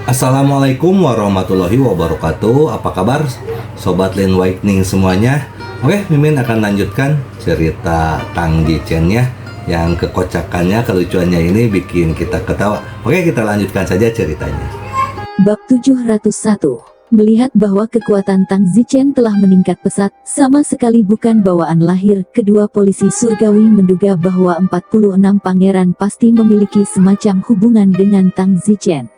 Assalamualaikum warahmatullahi wabarakatuh. Apa kabar Sobat Lin Awakening semuanya? Oke, Mimin akan lanjutkan cerita Tang Jicen ya, yang kekocakannya, kelucuannya ini bikin kita ketawa. Oke, kita lanjutkan saja ceritanya. Bab 701. Melihat bahwa kekuatan Tang Zichen telah meningkat pesat, sama sekali bukan bawaan lahir, kedua polisi surgawi menduga bahwa 46 pangeran pasti memiliki semacam hubungan dengan Tang Zichen.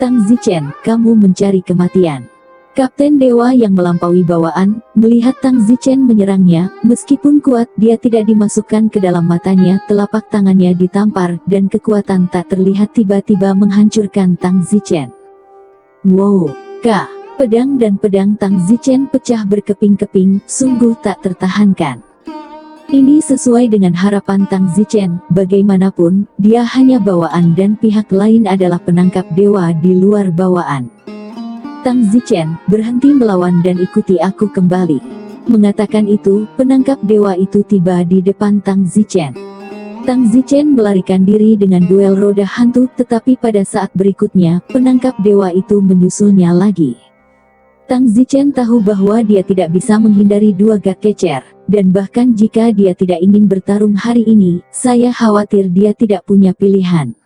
Tang Zichen, kamu mencari kematian. Kapten Dewa yang melampaui bawaan, melihat Tang Zichen menyerangnya, meskipun kuat dia tidak dimasukkan ke dalam matanya, telapak tangannya ditampar, dan kekuatan tak terlihat tiba-tiba menghancurkan Tang Zichen. Wow, pedang dan pedang Tang Zichen pecah berkeping-keping, sungguh tak tertahankan. Ini sesuai dengan harapan Tang Zichen, bagaimanapun, dia hanya bawaan dan pihak lain adalah penangkap dewa di luar bawaan. Tang Zichen, berhenti melawan dan ikuti aku kembali. Mengatakan itu, penangkap dewa itu tiba di depan Tang Zichen. Tang Zichen melarikan diri dengan duel roda hantu, tetapi pada saat berikutnya, penangkap dewa itu menyusulnya lagi. Tang Zichen tahu bahwa dia tidak bisa menghindari dua Gatkecer, dan bahkan jika dia tidak ingin bertarung hari ini, saya khawatir dia tidak punya pilihan.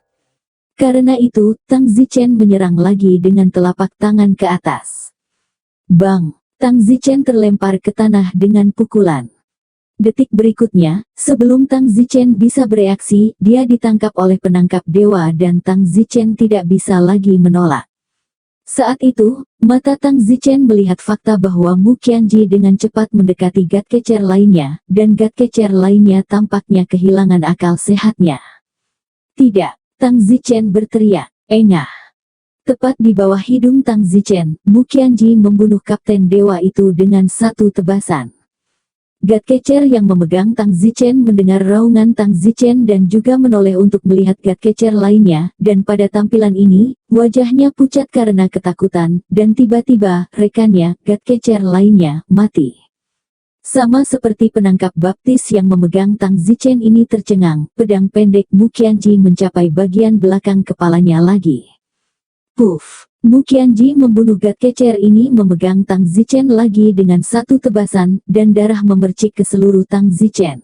Karena itu, Tang Zichen menyerang lagi dengan telapak tangan ke atas. Bang! Tang Zichen terlempar ke tanah dengan pukulan. Detik berikutnya, sebelum Tang Zichen bisa bereaksi, dia ditangkap oleh penangkap dewa dan Tang Zichen tidak bisa lagi menolak. Saat itu, mata Tang Zichen melihat fakta bahwa Mu Qianji dengan cepat mendekati Gatkecer lainnya, dan Gatkecer lainnya tampaknya kehilangan akal sehatnya. Tidak, Tang Zichen berteriak, "Engah!" Tepat di bawah hidung Tang Zichen, Mu Qianji membunuh Kapten Dewa itu dengan satu tebasan. Gatkecer yang memegang Tang Zichen mendengar raungan Tang Zichen dan juga menoleh untuk melihat Gatkecer lainnya, dan pada tampilan ini, wajahnya pucat karena ketakutan, dan tiba-tiba, rekannya, Gatkecer lainnya, mati. Sama seperti penangkap baptis yang memegang Tang Zichen ini tercengang, pedang pendek Mu Qianji mencapai bagian belakang kepalanya lagi. Puff! Mu Qianji membunuh Gatkecer ini memegang Tang Zichen lagi dengan satu tebasan, dan darah memercik ke seluruh Tang Zichen.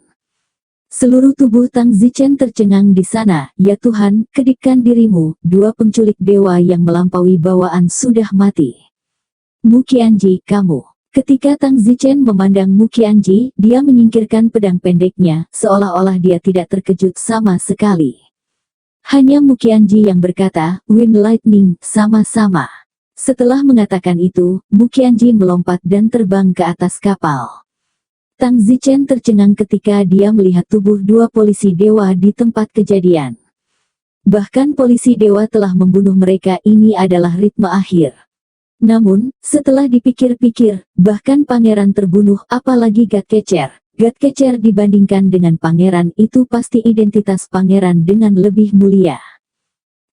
Seluruh tubuh Tang Zichen tercengang di sana. Ya Tuhan, kedipkan dirimu, dua penculik dewa yang melampaui bawaan sudah mati. Mu Qianji, kamu. Ketika Tang Zichen memandang Mu Qianji, dia menyingkirkan pedang pendeknya, seolah-olah dia tidak terkejut sama sekali. Hanya Mu Qianji yang berkata, "Wind Lightning, sama-sama." Setelah mengatakan itu, Mu Qianji melompat dan terbang ke atas kapal. Tang Zichen tercengang ketika dia melihat tubuh dua polisi dewa di tempat kejadian. Bahkan polisi dewa telah membunuh mereka, ini adalah ritme akhir. Namun, setelah dipikir-pikir, bahkan pangeran terbunuh, apalagi Gatkecer. Gatkecer dibandingkan dengan pangeran itu pasti identitas pangeran dengan lebih mulia.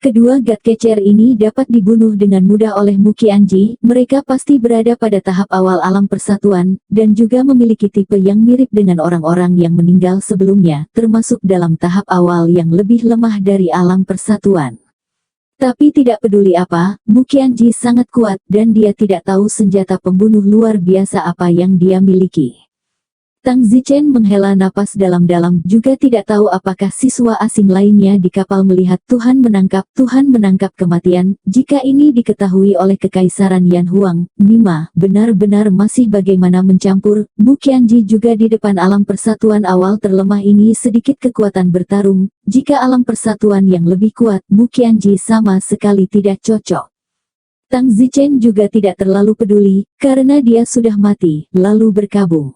Kedua Gatkecer ini dapat dibunuh dengan mudah oleh Mu Qianji, mereka pasti berada pada tahap awal alam persatuan, dan juga memiliki tipe yang mirip dengan orang-orang yang meninggal sebelumnya, termasuk dalam tahap awal yang lebih lemah dari alam persatuan. Tapi tidak peduli apa, Mu Qianji sangat kuat dan dia tidak tahu senjata pembunuh luar biasa apa yang dia miliki. Tang Zichen menghela napas dalam-dalam, juga tidak tahu apakah siswa asing lainnya di kapal melihat Tuhan menangkap kematian. Jika ini diketahui oleh Kekaisaran Yan Huang, Nima, benar-benar masih bagaimana mencampur. Mu Qianji juga di depan alam persatuan awal terlemah ini sedikit kekuatan bertarung. Jika alam persatuan yang lebih kuat, Mu Qianji sama sekali tidak cocok. Tang Zichen juga tidak terlalu peduli, karena dia sudah mati, lalu berkabung.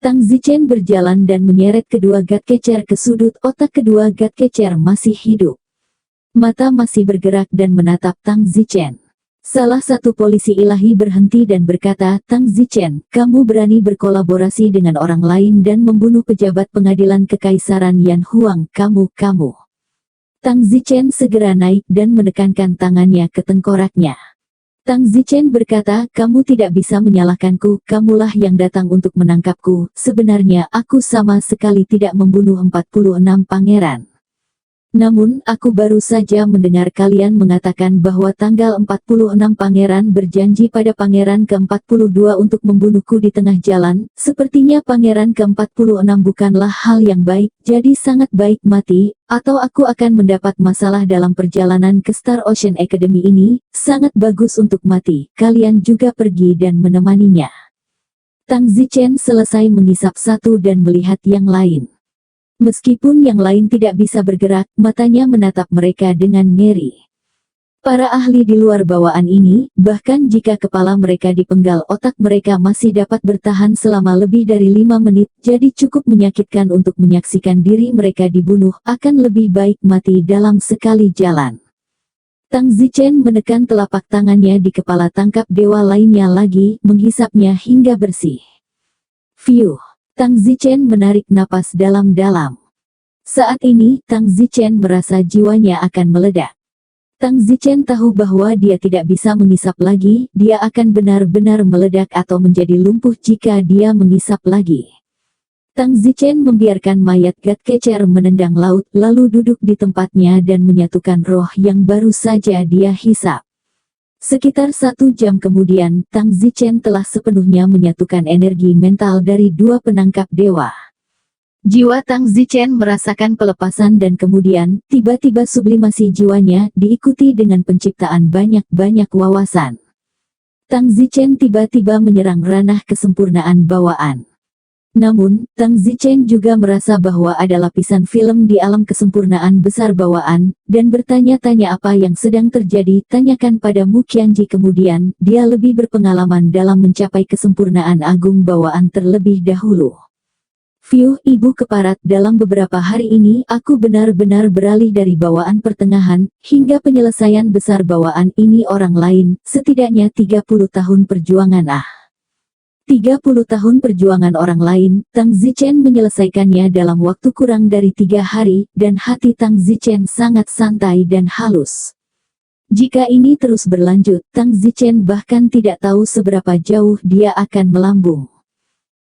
Tang Zichen berjalan dan menyeret kedua Gatkecer ke sudut, otak kedua Gatkecer masih hidup. Mata masih bergerak dan menatap Tang Zichen. Salah satu polisi ilahi berhenti dan berkata, "Tang Zichen, kamu berani berkolaborasi dengan orang lain dan membunuh pejabat pengadilan Kekaisaran Yan Huang, kamu. Tang Zichen segera naik dan menekankan tangannya ke tengkoraknya. Tang Zichen berkata, "Kamu tidak bisa menyalahkanku, kamulah yang datang untuk menangkapku. Sebenarnya aku sama sekali tidak membunuh 46 pangeran." Namun, aku baru saja mendengar kalian mengatakan bahwa tanggal 46 Pangeran berjanji pada Pangeran ke-42 untuk membunuhku di tengah jalan. Sepertinya Pangeran ke-46 bukanlah hal yang baik, jadi sangat baik mati, atau aku akan mendapat masalah dalam perjalanan ke Star Ocean Academy ini. Sangat bagus untuk mati, kalian juga pergi dan menemaninya. Tang Zichen selesai mengisap satu dan melihat yang lain. Meskipun yang lain tidak bisa bergerak, matanya menatap mereka dengan ngeri. Para ahli di luar bawaan ini, bahkan jika kepala mereka dipenggal, otak mereka masih dapat bertahan selama lebih dari 5 menit, jadi cukup menyakitkan untuk menyaksikan diri mereka dibunuh, akan lebih baik mati dalam sekali jalan. Tang Zichen menekan telapak tangannya di kepala tangkap dewa lainnya lagi, menghisapnya hingga bersih. Fiuh! Tang Zichen menarik napas dalam-dalam. Saat ini, Tang Zichen merasa jiwanya akan meledak. Tang Zichen tahu bahwa dia tidak bisa mengisap lagi, dia akan benar-benar meledak atau menjadi lumpuh jika dia mengisap lagi. Tang Zichen membiarkan mayat Gatkecer menendang laut, lalu duduk di tempatnya dan menyatukan roh yang baru saja dia hisap. Sekitar 1 jam kemudian, Tang Zichen telah sepenuhnya menyatukan energi mental dari 2 penangkap dewa. Jiwa Tang Zichen merasakan pelepasan dan kemudian, tiba-tiba sublimasi jiwanya, diikuti dengan penciptaan banyak-banyak wawasan. Tang Zichen tiba-tiba menyerang ranah kesempurnaan bawaan. Namun, Tang Zichen juga merasa bahwa ada lapisan film di alam kesempurnaan besar bawaan, dan bertanya-tanya apa yang sedang terjadi. Tanyakan pada Mu Qianji kemudian, dia lebih berpengalaman dalam mencapai kesempurnaan agung bawaan terlebih dahulu. Fiuh, ibu keparat, dalam beberapa hari ini, aku benar-benar beralih dari bawaan pertengahan, hingga penyelesaian besar bawaan ini orang lain, setidaknya 30 tahun perjuangan 30 tahun perjuangan orang lain, Tang Zichen menyelesaikannya dalam waktu kurang dari 3 hari, dan hati Tang Zichen sangat santai dan halus. Jika ini terus berlanjut, Tang Zichen bahkan tidak tahu seberapa jauh dia akan melambung.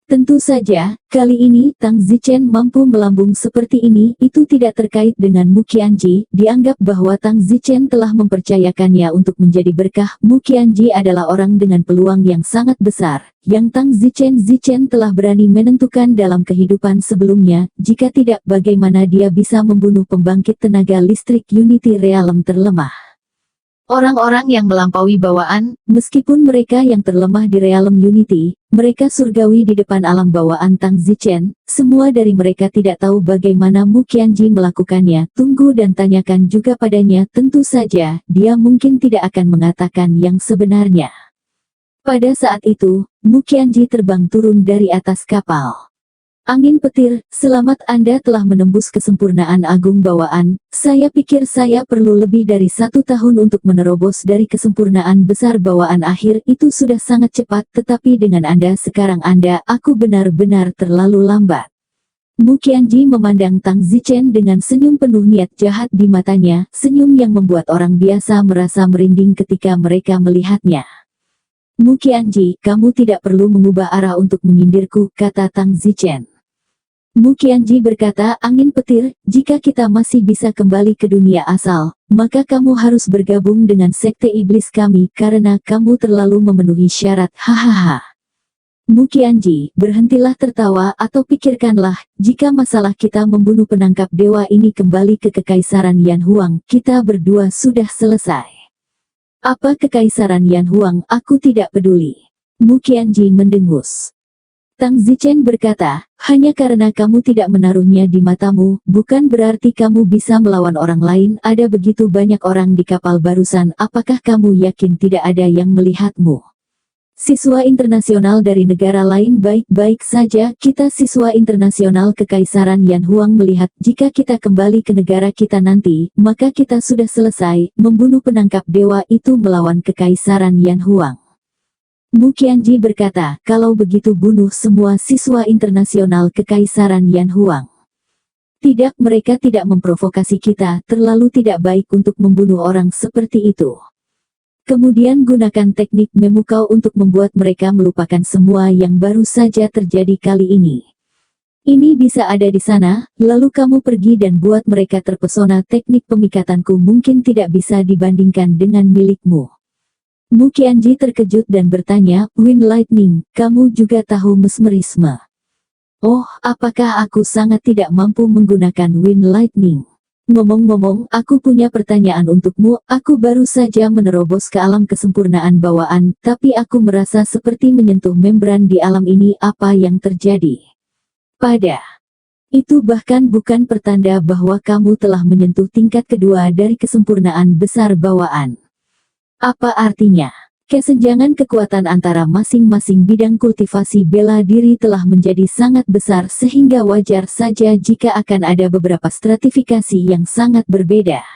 Tentu saja, kali ini Tang Zichen mampu melambung seperti ini, itu tidak terkait dengan Mu Qianji. Dianggap bahwa Tang Zichen telah mempercayakannya untuk menjadi berkah. Mu Qianji adalah orang dengan peluang yang sangat besar, yang Tang Zichen telah berani menentukan dalam kehidupan sebelumnya. Jika tidak, bagaimana dia bisa membunuh pembangkit tenaga listrik Unity Realm terlemah? Orang-orang yang melampaui bawaan, meskipun mereka yang terlemah di Realm Unity, mereka surgawi di depan alam bawaan Tang Zichen, semua dari mereka tidak tahu bagaimana Mu Qianji melakukannya. Tunggu dan tanyakan juga padanya, tentu saja, dia mungkin tidak akan mengatakan yang sebenarnya. Pada saat itu, Mu Qianji terbang turun dari atas kapal. Angin petir, selamat Anda telah menembus kesempurnaan agung bawaan. Saya pikir saya perlu lebih dari 1 tahun untuk menerobos dari kesempurnaan besar bawaan akhir. Itu sudah sangat cepat, tetapi dengan Anda sekarang aku benar-benar terlalu lambat. Mu Qianji memandang Tang Zichen dengan senyum penuh niat jahat di matanya, senyum yang membuat orang biasa merasa merinding ketika mereka melihatnya. Mu Qianji, kamu tidak perlu mengubah arah untuk menyindirku, kata Tang Zichen. Mu Qianji berkata, angin petir, jika kita masih bisa kembali ke dunia asal, maka kamu harus bergabung dengan sekte iblis kami karena kamu terlalu memenuhi syarat. Hahaha. Mu Qianji, berhentilah tertawa atau pikirkanlah, jika masalah kita membunuh penangkap dewa ini kembali ke Kekaisaran Yan Huang, kita berdua sudah selesai. Apa Kekaisaran Yan Huang, aku tidak peduli. Mu Qianji mendengus. Tang Zichen berkata, hanya karena kamu tidak menaruhnya di matamu, bukan berarti kamu bisa melawan orang lain. Ada begitu banyak orang di kapal barusan, apakah kamu yakin tidak ada yang melihatmu? Siswa internasional dari negara lain baik-baik saja, kita siswa internasional Kekaisaran Yan Huang melihat, jika kita kembali ke negara kita nanti, maka kita sudah selesai, membunuh penangkap dewa itu melawan Kekaisaran Yan Huang. Mu Qianji berkata, kalau begitu bunuh semua siswa internasional Kekaisaran Yan Huang. Tidak, mereka tidak memprovokasi kita, terlalu tidak baik untuk membunuh orang seperti itu. Kemudian gunakan teknik memukau untuk membuat mereka melupakan semua yang baru saja terjadi kali ini. Ini bisa ada di sana, lalu kamu pergi dan buat mereka terpesona. Teknik pemikatanku mungkin tidak bisa dibandingkan dengan milikmu. Mu Qianji terkejut dan bertanya, Wind Lightning, kamu juga tahu mesmerisme? Oh, apakah aku sangat tidak mampu menggunakan Wind Lightning? Ngomong-ngomong, aku punya pertanyaan untukmu. Aku baru saja menerobos ke alam kesempurnaan bawaan, tapi aku merasa seperti menyentuh membran di alam ini. Apa yang terjadi? Itu bahkan bukan pertanda bahwa kamu telah menyentuh tingkat kedua dari kesempurnaan besar bawaan. Apa artinya? Kesenjangan kekuatan antara masing-masing bidang kultivasi bela diri telah menjadi sangat besar sehingga wajar saja jika akan ada beberapa stratifikasi yang sangat berbeda.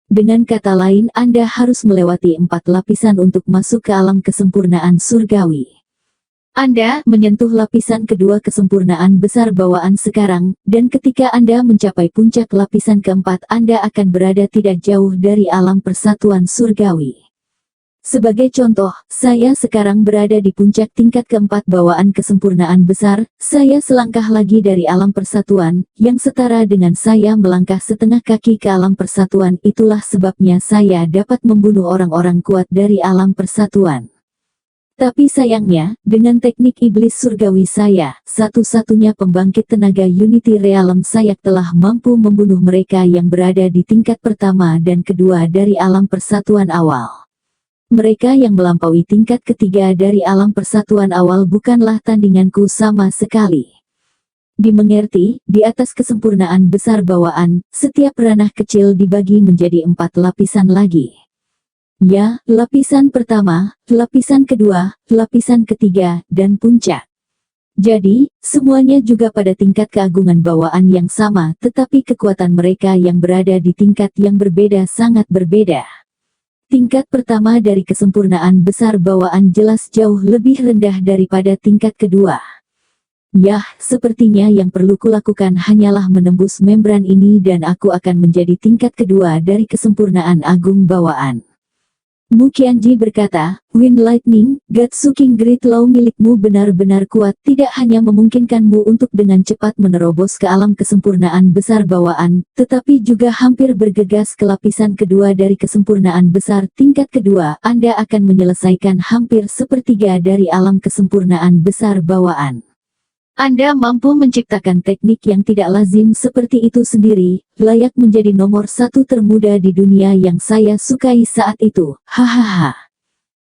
Dengan kata lain, Anda harus melewati 4 lapisan untuk masuk ke alam kesempurnaan surgawi. Anda menyentuh lapisan kedua kesempurnaan besar bawaan sekarang, dan ketika Anda mencapai puncak lapisan keempat, Anda akan berada tidak jauh dari alam persatuan surgawi. Sebagai contoh, saya sekarang berada di puncak tingkat keempat bawaan kesempurnaan besar. Saya selangkah lagi dari alam persatuan, yang setara dengan saya melangkah setengah kaki ke alam persatuan. Itulah sebabnya saya dapat membunuh orang-orang kuat dari alam persatuan. Tapi sayangnya, dengan teknik iblis surgawi saya, satu-satunya pembangkit tenaga Unity Realm, saya telah mampu membunuh mereka yang berada di tingkat pertama dan kedua dari alam persatuan awal. Mereka yang melampaui tingkat ketiga dari alam persatuan awal bukanlah tandinganku sama sekali. Dimengerti, di atas kesempurnaan besar bawaan, setiap ranah kecil dibagi menjadi 4 lapisan lagi. Ya, lapisan pertama, lapisan kedua, lapisan ketiga, dan puncak. Jadi, semuanya juga pada tingkat keagungan bawaan yang sama, tetapi kekuatan mereka yang berada di tingkat yang berbeda sangat berbeda. Tingkat pertama dari kesempurnaan besar bawaan jelas jauh lebih rendah daripada tingkat kedua. Yah, sepertinya yang perlu kulakukan hanyalah menembus membran ini dan aku akan menjadi tingkat kedua dari kesempurnaan agung bawaan. Mu Qianji berkata, Wind Lightning, God-Suking Great Law milikmu benar-benar kuat, tidak hanya memungkinkanmu untuk dengan cepat menerobos ke alam kesempurnaan besar bawaan, tetapi juga hampir bergegas ke lapisan kedua dari kesempurnaan besar tingkat kedua. Anda akan menyelesaikan hampir sepertiga dari alam kesempurnaan besar bawaan. Anda mampu menciptakan teknik yang tidak lazim seperti itu sendiri, layak menjadi nomor 1 termuda di dunia yang saya sukai saat itu. Hahaha.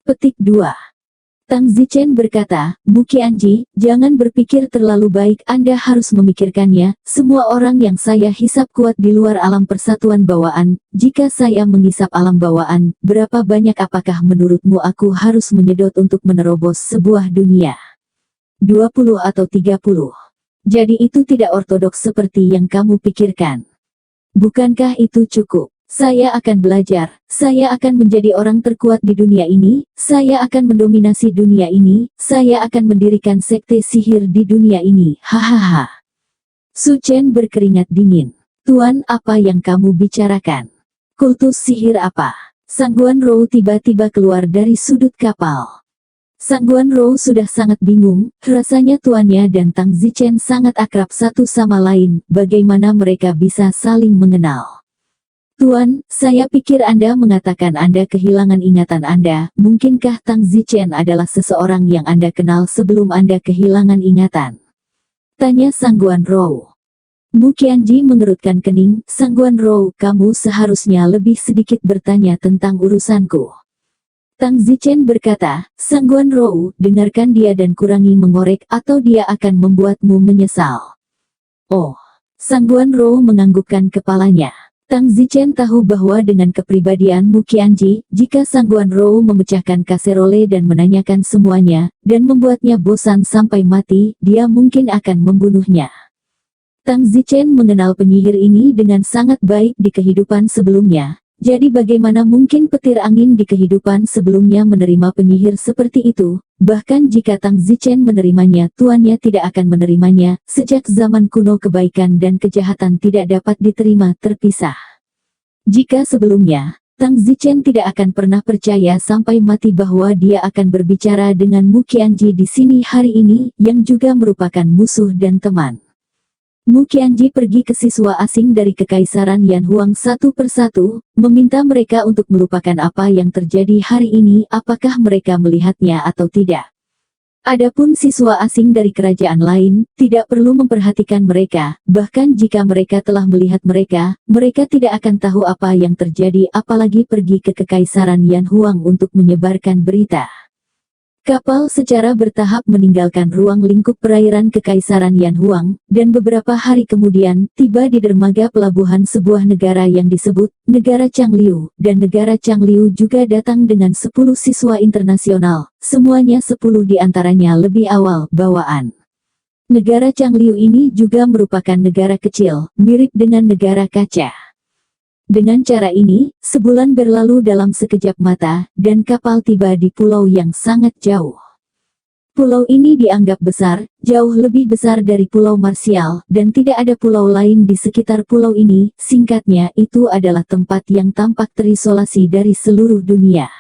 Petik 2. Tang Zichen berkata, Mu Qianji, jangan berpikir terlalu baik, Anda harus memikirkannya. Semua orang yang saya hisap kuat di luar alam persatuan bawaan. Jika saya menghisap alam bawaan, berapa banyak apakah menurutmu aku harus menyedot untuk menerobos sebuah dunia? 20 atau 30. Jadi itu tidak ortodoks seperti yang kamu pikirkan. Bukankah itu cukup? Saya akan belajar, saya akan menjadi orang terkuat di dunia ini, saya akan mendominasi dunia ini, saya akan mendirikan sekte sihir di dunia ini. Hahaha. Su Chen berkeringat dingin. Tuan, apa yang kamu bicarakan? Kultus sihir apa? Sangguan Rou tiba-tiba keluar dari sudut kapal. Sangguan Rou sudah sangat bingung, rasanya tuannya dan Tang Zichen sangat akrab satu sama lain, bagaimana mereka bisa saling mengenal. Tuan, saya pikir Anda mengatakan Anda kehilangan ingatan Anda, mungkinkah Tang Zichen adalah seseorang yang Anda kenal sebelum Anda kehilangan ingatan? Tanya Sangguan Rou. Mu Qianji mengerutkan kening, Sangguan Rou, kamu seharusnya lebih sedikit bertanya tentang urusanku. Tang Zichen berkata, Sangguan Rou, dengarkan dia dan kurangi mengorek atau dia akan membuatmu menyesal. Oh, Sangguan Rou menganggukkan kepalanya. Tang Zichen tahu bahwa dengan kepribadian Mu Qianji, jika Sangguan Rou memecahkan kaserole dan menanyakan semuanya, dan membuatnya bosan sampai mati, dia mungkin akan membunuhnya. Tang Zichen mengenal penyihir ini dengan sangat baik di kehidupan sebelumnya. Jadi bagaimana mungkin petir angin di kehidupan sebelumnya menerima penyihir seperti itu? Bahkan jika Tang Zichen menerimanya, tuannya tidak akan menerimanya. Sejak zaman kuno kebaikan dan kejahatan tidak dapat diterima terpisah. Jika sebelumnya, Tang Zichen tidak akan pernah percaya sampai mati bahwa dia akan berbicara dengan Mu Qianji di sini hari ini, yang juga merupakan musuh dan teman. Mu Qianji pergi ke siswa asing dari Kekaisaran Yanhuang satu persatu, meminta mereka untuk melupakan apa yang terjadi hari ini, apakah mereka melihatnya atau tidak. Adapun siswa asing dari kerajaan lain, tidak perlu memperhatikan mereka, bahkan jika mereka telah melihat mereka, mereka tidak akan tahu apa yang terjadi apalagi pergi ke Kekaisaran Yanhuang untuk menyebarkan berita. Kapal secara bertahap meninggalkan ruang lingkup perairan Kekaisaran Yanhuang, dan beberapa hari kemudian, tiba di dermaga pelabuhan sebuah negara yang disebut, Negara Changliu, dan Negara Changliu juga datang dengan 10 siswa internasional, semuanya 10 diantaranya lebih awal bawaan. Negara Changliu ini juga merupakan negara kecil, mirip dengan negara kaca. Dengan cara ini, sebulan berlalu dalam sekejap mata, dan kapal tiba di pulau yang sangat jauh. Pulau ini dianggap besar, jauh lebih besar dari Pulau Marsial, dan tidak ada pulau lain di sekitar pulau ini. Singkatnya, itu adalah tempat yang tampak terisolasi dari seluruh dunia.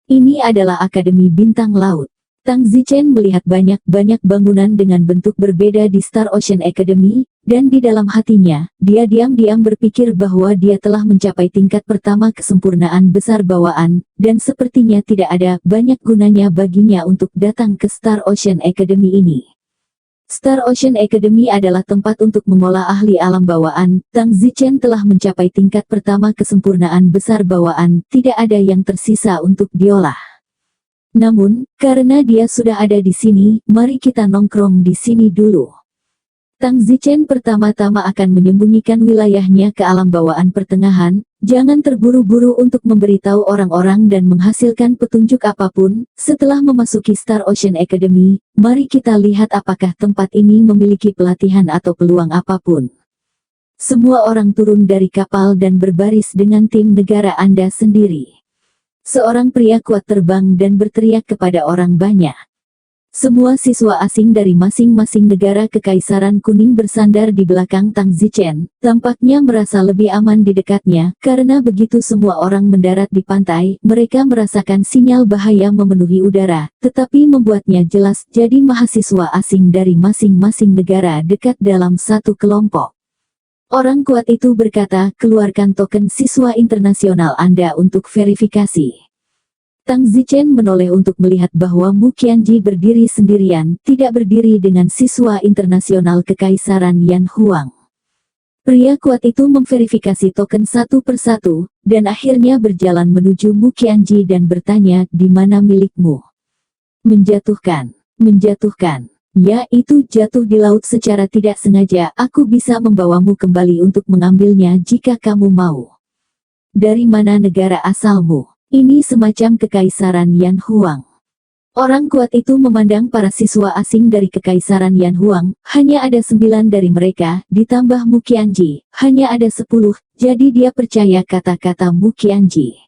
Ini adalah Akademi Bintang Laut. Tang Zichen melihat banyak-banyak bangunan dengan bentuk berbeda di Star Ocean Academy, dan di dalam hatinya, dia diam-diam berpikir bahwa dia telah mencapai tingkat pertama kesempurnaan besar bawaan, dan sepertinya tidak ada banyak gunanya baginya untuk datang ke Star Ocean Academy ini. Star Ocean Academy adalah tempat untuk mengolah ahli alam bawaan. Tang Zichen telah mencapai tingkat pertama kesempurnaan besar bawaan, tidak ada yang tersisa untuk diolah. Namun, karena dia sudah ada di sini, mari kita nongkrong di sini dulu. Tang Zichen pertama-tama akan menyembunyikan wilayahnya ke alam bawaan pertengahan, jangan terburu-buru untuk memberitahu orang-orang dan menghasilkan petunjuk apapun. Setelah memasuki Star Ocean Academy, mari kita lihat apakah tempat ini memiliki pelatihan atau peluang apapun. Semua orang turun dari kapal dan berbaris dengan tim negara Anda sendiri. Seorang pria kuat terbang dan berteriak kepada orang banyak. Semua siswa asing dari masing-masing negara Kekaisaran Kuning bersandar di belakang Tang Zichen, tampaknya merasa lebih aman di dekatnya, karena begitu semua orang mendarat di pantai, mereka merasakan sinyal bahaya memenuhi udara, tetapi membuatnya jelas jadi mahasiswa asing dari masing-masing negara dekat dalam satu kelompok. Orang kuat itu berkata, keluarkan token siswa internasional Anda untuk verifikasi. Tang Zichen menoleh untuk melihat bahwa Mu Qianji berdiri sendirian, tidak berdiri dengan siswa internasional Kekaisaran Yanhuang. Pria kuat itu memverifikasi token satu persatu, dan akhirnya berjalan menuju Mu Qianji dan bertanya, di mana milikmu? Menjatuhkan. Ya, itu jatuh di laut secara tidak sengaja. Aku bisa membawamu kembali untuk mengambilnya jika kamu mau. Dari mana negara asalmu? Ini semacam Kekaisaran Yanhuang. Orang kuat itu memandang para siswa asing dari Kekaisaran Yanhuang. Hanya ada 9 dari mereka, ditambah Mu Qianji, hanya ada 10, jadi dia percaya kata-kata Mu Qianji.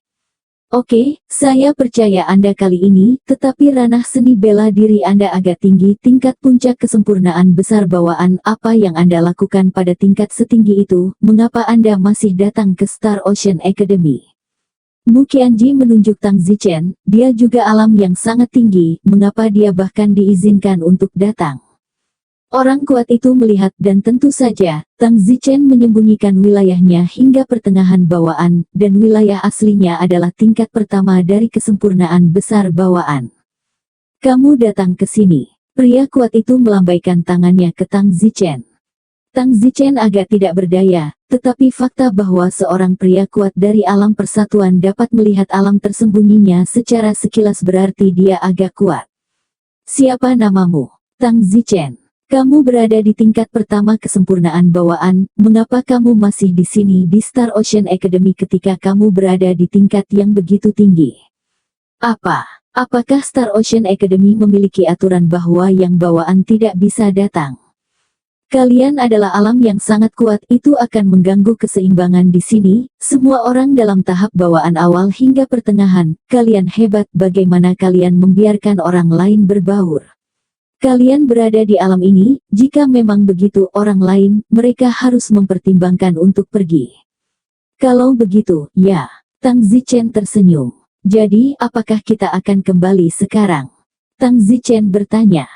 Oke, saya percaya Anda kali ini, tetapi ranah seni bela diri Anda agak tinggi. Tingkat puncak kesempurnaan besar bawaan, apa yang Anda lakukan pada tingkat setinggi itu? Mengapa Anda masih datang ke Star Ocean Academy? Mu Qianji menunjuk Tang Zichen, dia juga alam yang sangat tinggi, mengapa dia bahkan diizinkan untuk datang? Orang kuat itu melihat dan tentu saja, Tang Zichen menyembunyikan wilayahnya hingga pertengahan bawaan, dan wilayah aslinya adalah tingkat pertama dari kesempurnaan besar bawaan. Kamu datang ke sini. Pria kuat itu melambaikan tangannya ke Tang Zichen. Tang Zichen agak tidak berdaya, tetapi fakta bahwa seorang pria kuat dari alam persatuan dapat melihat alam tersembunyinya secara sekilas berarti dia agak kuat. Siapa namamu? Tang Zichen. Kamu berada di tingkat pertama kesempurnaan bawaan, mengapa kamu masih di sini di Star Ocean Academy ketika kamu berada di tingkat yang begitu tinggi? Apakah Star Ocean Academy memiliki aturan bahwa yang bawaan tidak bisa datang? Kalian adalah alam yang sangat kuat, itu akan mengganggu keseimbangan di sini. Semua orang dalam tahap bawaan awal hingga pertengahan, kalian hebat. Bagaimana kalian membiarkan orang lain berbaur? Kalian berada di alam ini, jika memang begitu orang lain, mereka harus mempertimbangkan untuk pergi. Kalau begitu, ya. Tang Zichen tersenyum. Jadi, apakah kita akan kembali sekarang? Tang Zichen bertanya.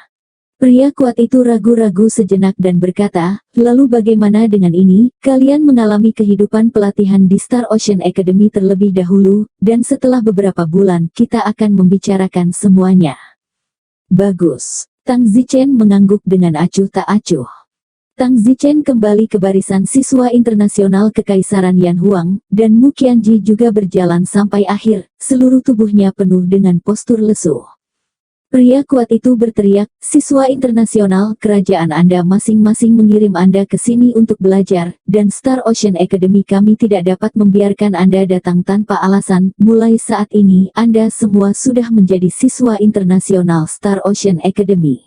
Pria kuat itu ragu-ragu sejenak dan berkata, lalu bagaimana dengan ini? Kalian mengalami kehidupan pelatihan di Star Ocean Academy terlebih dahulu, dan setelah beberapa bulan kita akan membicarakan semuanya. Bagus. Tang Zichen mengangguk dengan acuh tak acuh. Tang Zichen kembali ke barisan siswa internasional Kekaisaran Yan Huang, dan Mu Qianji juga berjalan sampai akhir, seluruh tubuhnya penuh dengan postur lesu. Pria kuat itu berteriak, siswa internasional, kerajaan Anda masing-masing mengirim Anda ke sini untuk belajar, dan Star Ocean Academy kami tidak dapat membiarkan Anda datang tanpa alasan. Mulai saat ini, Anda semua sudah menjadi siswa internasional Star Ocean Academy.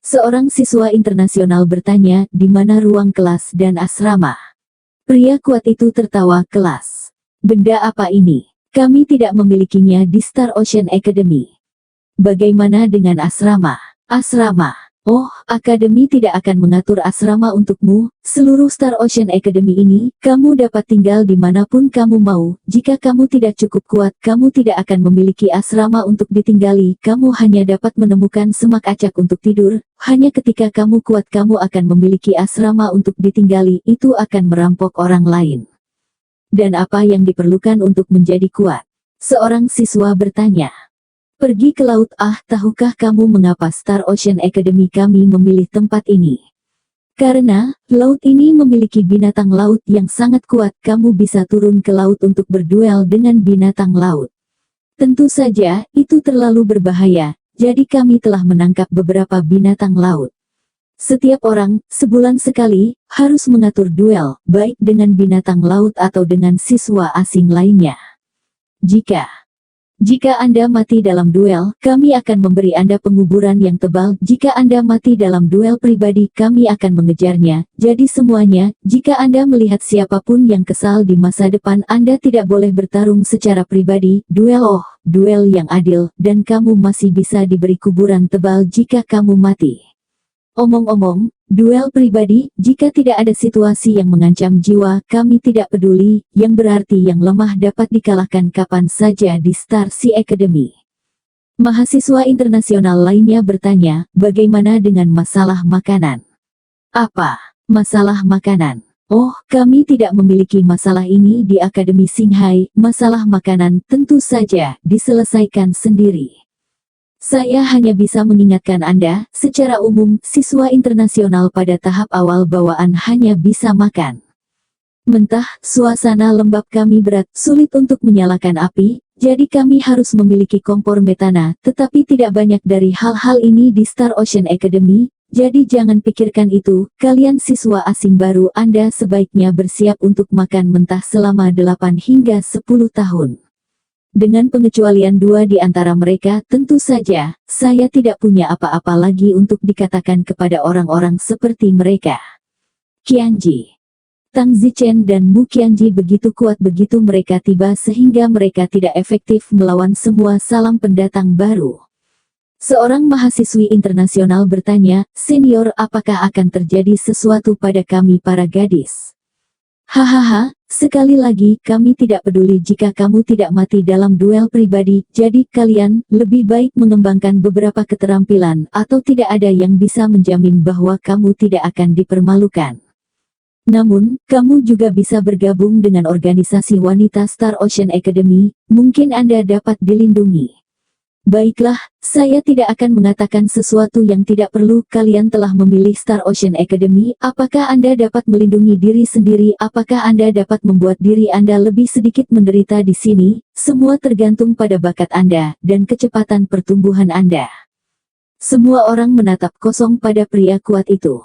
Seorang siswa internasional bertanya, di mana ruang kelas dan asrama? Pria kuat itu tertawa kelas. Benda apa ini? Kami tidak memilikinya di Star Ocean Academy. Bagaimana dengan asrama? Asrama. Oh, akademi tidak akan mengatur asrama untukmu. Seluruh Star Ocean Academy ini, kamu dapat tinggal dimanapun kamu mau. Jika kamu tidak cukup kuat, kamu tidak akan memiliki asrama untuk ditinggali. Kamu hanya dapat menemukan semak acak untuk tidur. Hanya ketika kamu kuat kamu akan memiliki asrama untuk ditinggali. Itu akan merampok orang lain. Dan apa yang diperlukan untuk menjadi kuat? Seorang siswa bertanya. Pergi ke laut. Tahukah kamu mengapa Star Ocean Academy kami memilih tempat ini? Karena, laut ini memiliki binatang laut yang sangat kuat. Kamu bisa turun ke laut untuk berduel dengan binatang laut. Tentu saja, itu terlalu berbahaya, jadi kami telah menangkap beberapa binatang laut. Setiap orang, sebulan sekali, harus mengatur duel, baik dengan binatang laut atau dengan siswa asing lainnya. Jika Anda mati dalam duel, kami akan memberi Anda penguburan yang tebal. Jika Anda mati dalam duel pribadi, kami akan mengejarnya. Jadi semuanya, jika Anda melihat siapapun yang kesal di masa depan, Anda tidak boleh bertarung secara pribadi. Duel yang adil, dan kamu masih bisa diberi kuburan tebal jika kamu mati. Omong-omong, duel pribadi, jika tidak ada situasi yang mengancam jiwa, kami tidak peduli, yang berarti yang lemah dapat dikalahkan kapan saja di Star Sea Academy. Mahasiswa internasional lainnya bertanya, bagaimana dengan masalah makanan? Apa? Masalah makanan? Oh, kami tidak memiliki masalah ini di Akademi Singhai. Masalah makanan tentu saja diselesaikan sendiri. Saya hanya bisa mengingatkan Anda, secara umum, siswa internasional pada tahap awal bawaan hanya bisa makan mentah. Suasana lembab kami berat, sulit untuk menyalakan api, jadi kami harus memiliki kompor metana, tetapi tidak banyak dari hal-hal ini di Star Ocean Academy, jadi jangan pikirkan itu. Kalian siswa asing baru, Anda sebaiknya bersiap untuk makan mentah selama 8 hingga 10 tahun. Dengan pengecualian 2 di antara mereka, tentu saja, saya tidak punya apa-apa lagi untuk dikatakan kepada orang-orang seperti mereka. Qianji. Tang Zichen dan Mu Qianji begitu kuat begitu mereka tiba sehingga mereka tidak efektif melawan semua salam pendatang baru. Seorang mahasiswi internasional bertanya, senior, apakah akan terjadi sesuatu pada kami para gadis? Hahaha, sekali lagi, kami tidak peduli jika kamu tidak mati dalam duel pribadi, jadi kalian lebih baik mengembangkan beberapa keterampilan, atau tidak ada yang bisa menjamin bahwa kamu tidak akan dipermalukan. Namun, kamu juga bisa bergabung dengan organisasi wanita Star Ocean Academy, mungkin Anda dapat dilindungi. Baiklah, saya tidak akan mengatakan sesuatu yang tidak perlu. Kalian telah memilih Star Ocean Academy. Apakah Anda dapat melindungi diri sendiri? Apakah Anda dapat membuat diri Anda lebih sedikit menderita di sini? Semua tergantung pada bakat Anda dan kecepatan pertumbuhan Anda. Semua orang menatap kosong pada pria kuat itu.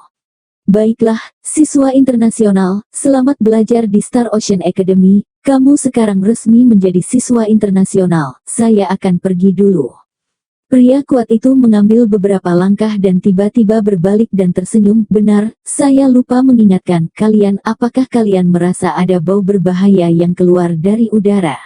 Baiklah, siswa internasional, selamat belajar di Star Ocean Academy. Kamu sekarang resmi menjadi siswa internasional. Saya akan pergi dulu. Pria kuat itu mengambil beberapa langkah dan tiba-tiba berbalik dan tersenyum. Benar, saya lupa mengingatkan kalian. Apakah kalian merasa ada bau berbahaya yang keluar dari udara?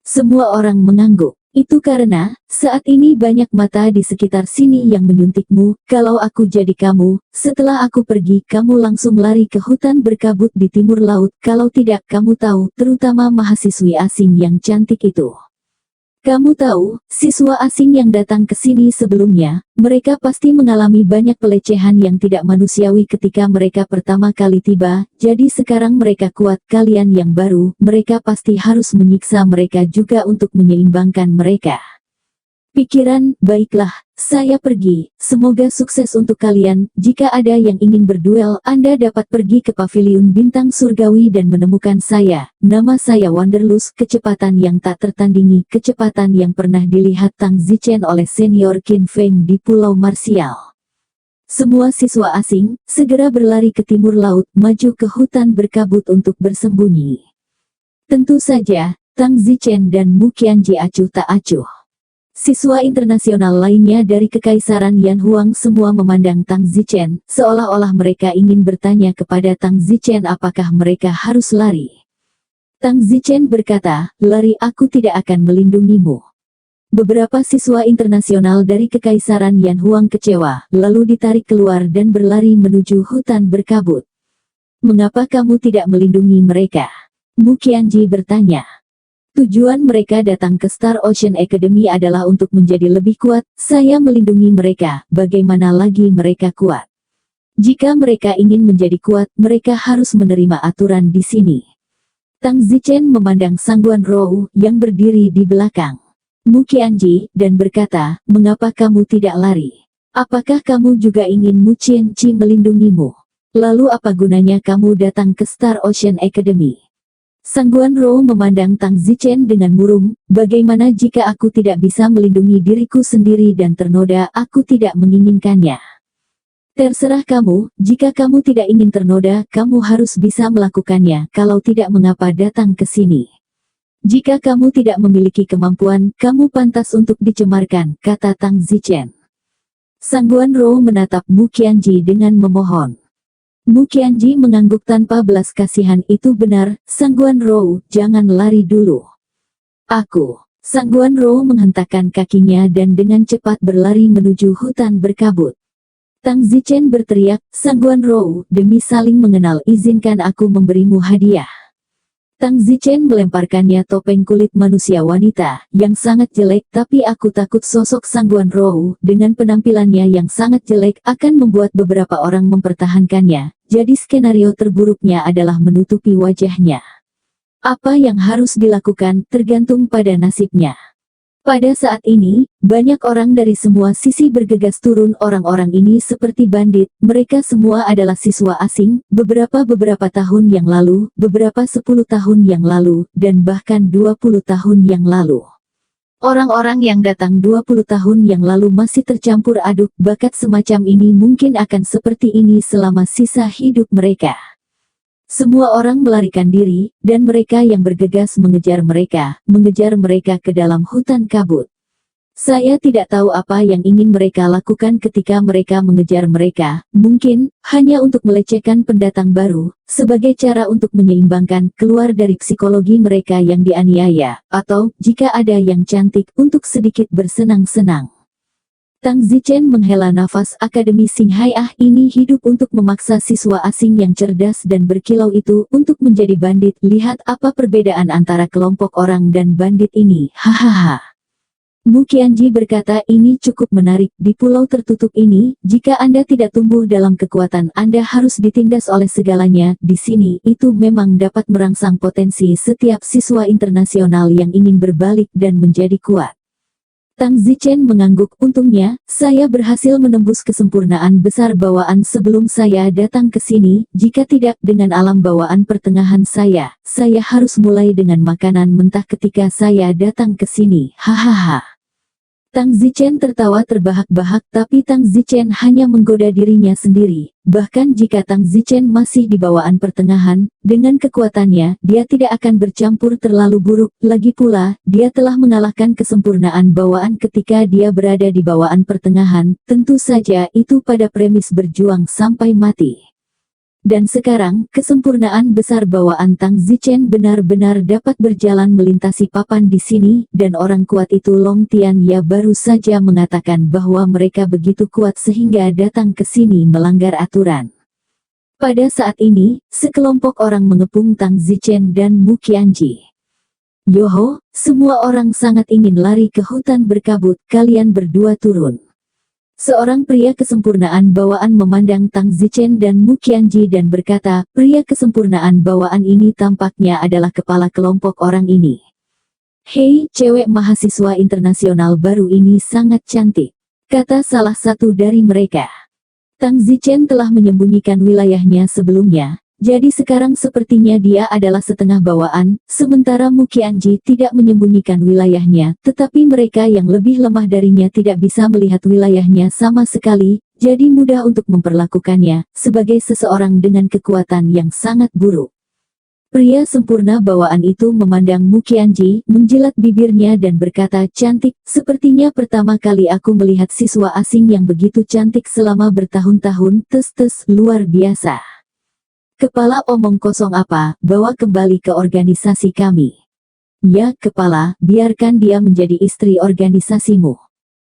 Semua orang mengangguk. Itu karena, saat ini banyak mata di sekitar sini yang menyuntikmu. Kalau aku jadi kamu, setelah aku pergi, kamu langsung lari ke hutan berkabut di timur laut. Kalau tidak, kamu tahu, terutama mahasiswi asing yang cantik itu. Kamu tahu, siswa asing yang datang ke sini sebelumnya, mereka pasti mengalami banyak pelecehan yang tidak manusiawi ketika mereka pertama kali tiba, jadi sekarang mereka kuat, kalian yang baru, mereka pasti harus menyiksa mereka juga untuk menyeimbangkan mereka. Pikiran, baiklah, saya pergi, semoga sukses untuk kalian, jika ada yang ingin berduel, Anda dapat pergi ke paviliun bintang surgawi dan menemukan saya, nama saya Wanderlust, kecepatan yang tak tertandingi, kecepatan yang pernah dilihat Tang Zichen oleh senior Qin Feng di Pulau Marsial. Semua siswa asing, segera berlari ke timur laut, maju ke hutan berkabut untuk bersembunyi. Tentu saja, Tang Zichen dan Mu Qianji acuh tak acuh. Siswa internasional lainnya dari Kekaisaran Yan Huang semua memandang Tang Zichen, seolah-olah mereka ingin bertanya kepada Tang Zichen apakah mereka harus lari. Tang Zichen berkata, lari, aku tidak akan melindungimu. Beberapa siswa internasional dari Kekaisaran Yan Huang kecewa, lalu ditarik keluar dan berlari menuju hutan berkabut. Mengapa kamu tidak melindungi mereka? Mu Qianji bertanya. Tujuan mereka datang ke Star Ocean Academy adalah untuk menjadi lebih kuat, saya melindungi mereka, bagaimana lagi mereka kuat. Jika mereka ingin menjadi kuat, mereka harus menerima aturan di sini. Tang Zichen memandang Sangguan Rou yang berdiri di belakang Mu Qianji, dan berkata, mengapa kamu tidak lari? Apakah kamu juga ingin Mu Qianji melindungimu? Lalu apa gunanya kamu datang ke Star Ocean Academy? Sangguan Rou memandang Tang Zichen dengan murung, bagaimana jika aku tidak bisa melindungi diriku sendiri dan ternoda, aku tidak menginginkannya. Terserah kamu, jika kamu tidak ingin ternoda, kamu harus bisa melakukannya, kalau tidak mengapa datang ke sini. Jika kamu tidak memiliki kemampuan, kamu pantas untuk dicemarkan, kata Tang Zichen. Sangguan Rou menatap Mu Qianji dengan memohon. Mu Qianji mengangguk tanpa belas kasihan, itu benar, Sangguan Rou, jangan lari dulu. Aku. Sangguan Rou menghentakkan kakinya dan dengan cepat berlari menuju hutan berkabut. Tang Zichen berteriak, Sangguan Rou, demi saling mengenal izinkan aku memberimu hadiah. Tang Zichen melemparkannya topeng kulit manusia wanita, yang sangat jelek, tapi aku takut sosok Sangguan Rou, dengan penampilannya yang sangat jelek, akan membuat beberapa orang mempertahankannya, jadi skenario terburuknya adalah menutupi wajahnya. Apa yang harus dilakukan, tergantung pada nasibnya. Pada saat ini, banyak orang dari semua sisi bergegas turun. Orang-orang ini seperti bandit, mereka semua adalah siswa asing, beberapa tahun yang lalu, beberapa 10 tahun yang lalu, dan bahkan 20 tahun yang lalu. Orang-orang yang datang 20 tahun yang lalu masih tercampur aduk, bakat semacam ini mungkin akan seperti ini selama sisa hidup mereka. Semua orang melarikan diri, dan mereka yang bergegas mengejar mereka ke dalam hutan kabut. Saya tidak tahu apa yang ingin mereka lakukan ketika mereka mengejar mereka, mungkin hanya untuk melecehkan pendatang baru, sebagai cara untuk menyeimbangkan keluar dari psikologi mereka yang dianiaya, atau jika ada yang cantik untuk sedikit bersenang-senang. Tang Zichen menghela nafas. Akademi Xinghai ini hidup untuk memaksa siswa asing yang cerdas dan berkilau itu untuk menjadi bandit. Lihat apa perbedaan antara kelompok orang dan bandit ini, hahaha. Mu Qianji berkata, ini cukup menarik. Di pulau tertutup ini, jika Anda tidak tumbuh dalam kekuatan, Anda harus ditindas oleh segalanya. Di sini, itu memang dapat merangsang potensi setiap siswa internasional yang ingin berbalik dan menjadi kuat. Tang Zichen mengangguk, untungnya, saya berhasil menembus kesempurnaan besar bawaan sebelum saya datang ke sini, jika tidak dengan alam bawaan pertengahan saya harus mulai dengan makanan mentah ketika saya datang ke sini, hahaha. Tang Zichen tertawa terbahak-bahak, tapi Tang Zichen hanya menggoda dirinya sendiri. Bahkan jika Tang Zichen masih di bawaan pertengahan, dengan kekuatannya, dia tidak akan bercampur terlalu buruk. Lagi pula, dia telah mengalahkan kesempurnaan bawaan ketika dia berada di bawaan pertengahan, tentu saja itu pada premis berjuang sampai mati. Dan sekarang, kesempurnaan besar bawaan Tang Zichen benar-benar dapat berjalan melintasi papan di sini, dan orang kuat itu Long Tian Ya baru saja mengatakan bahwa mereka begitu kuat sehingga datang ke sini melanggar aturan. Pada saat ini, sekelompok orang mengepung Tang Zichen dan Mu Qianji. Yoho, semua orang sangat ingin lari ke hutan berkabut, kalian berdua turun. Seorang pria kesempurnaan bawaan memandang Tang Zichen dan Mu Qianji dan berkata, pria kesempurnaan bawaan ini tampaknya adalah kepala kelompok orang ini. Hei, cewek mahasiswa internasional baru ini sangat cantik, kata salah satu dari mereka. Tang Zichen telah menyembunyikan wilayahnya sebelumnya, jadi sekarang sepertinya dia adalah setengah bawaan, sementara Mu Qianji tidak menyembunyikan wilayahnya, tetapi mereka yang lebih lemah darinya tidak bisa melihat wilayahnya sama sekali, jadi mudah untuk memperlakukannya, sebagai seseorang dengan kekuatan yang sangat buruk. Pria sempurna bawaan itu memandang Mu Qianji, menjilat bibirnya dan berkata, cantik, sepertinya pertama kali aku melihat siswa asing yang begitu cantik selama bertahun-tahun, luar biasa. Kepala omong kosong apa, bawa kembali ke organisasi kami. Ya, kepala, biarkan dia menjadi istri organisasimu.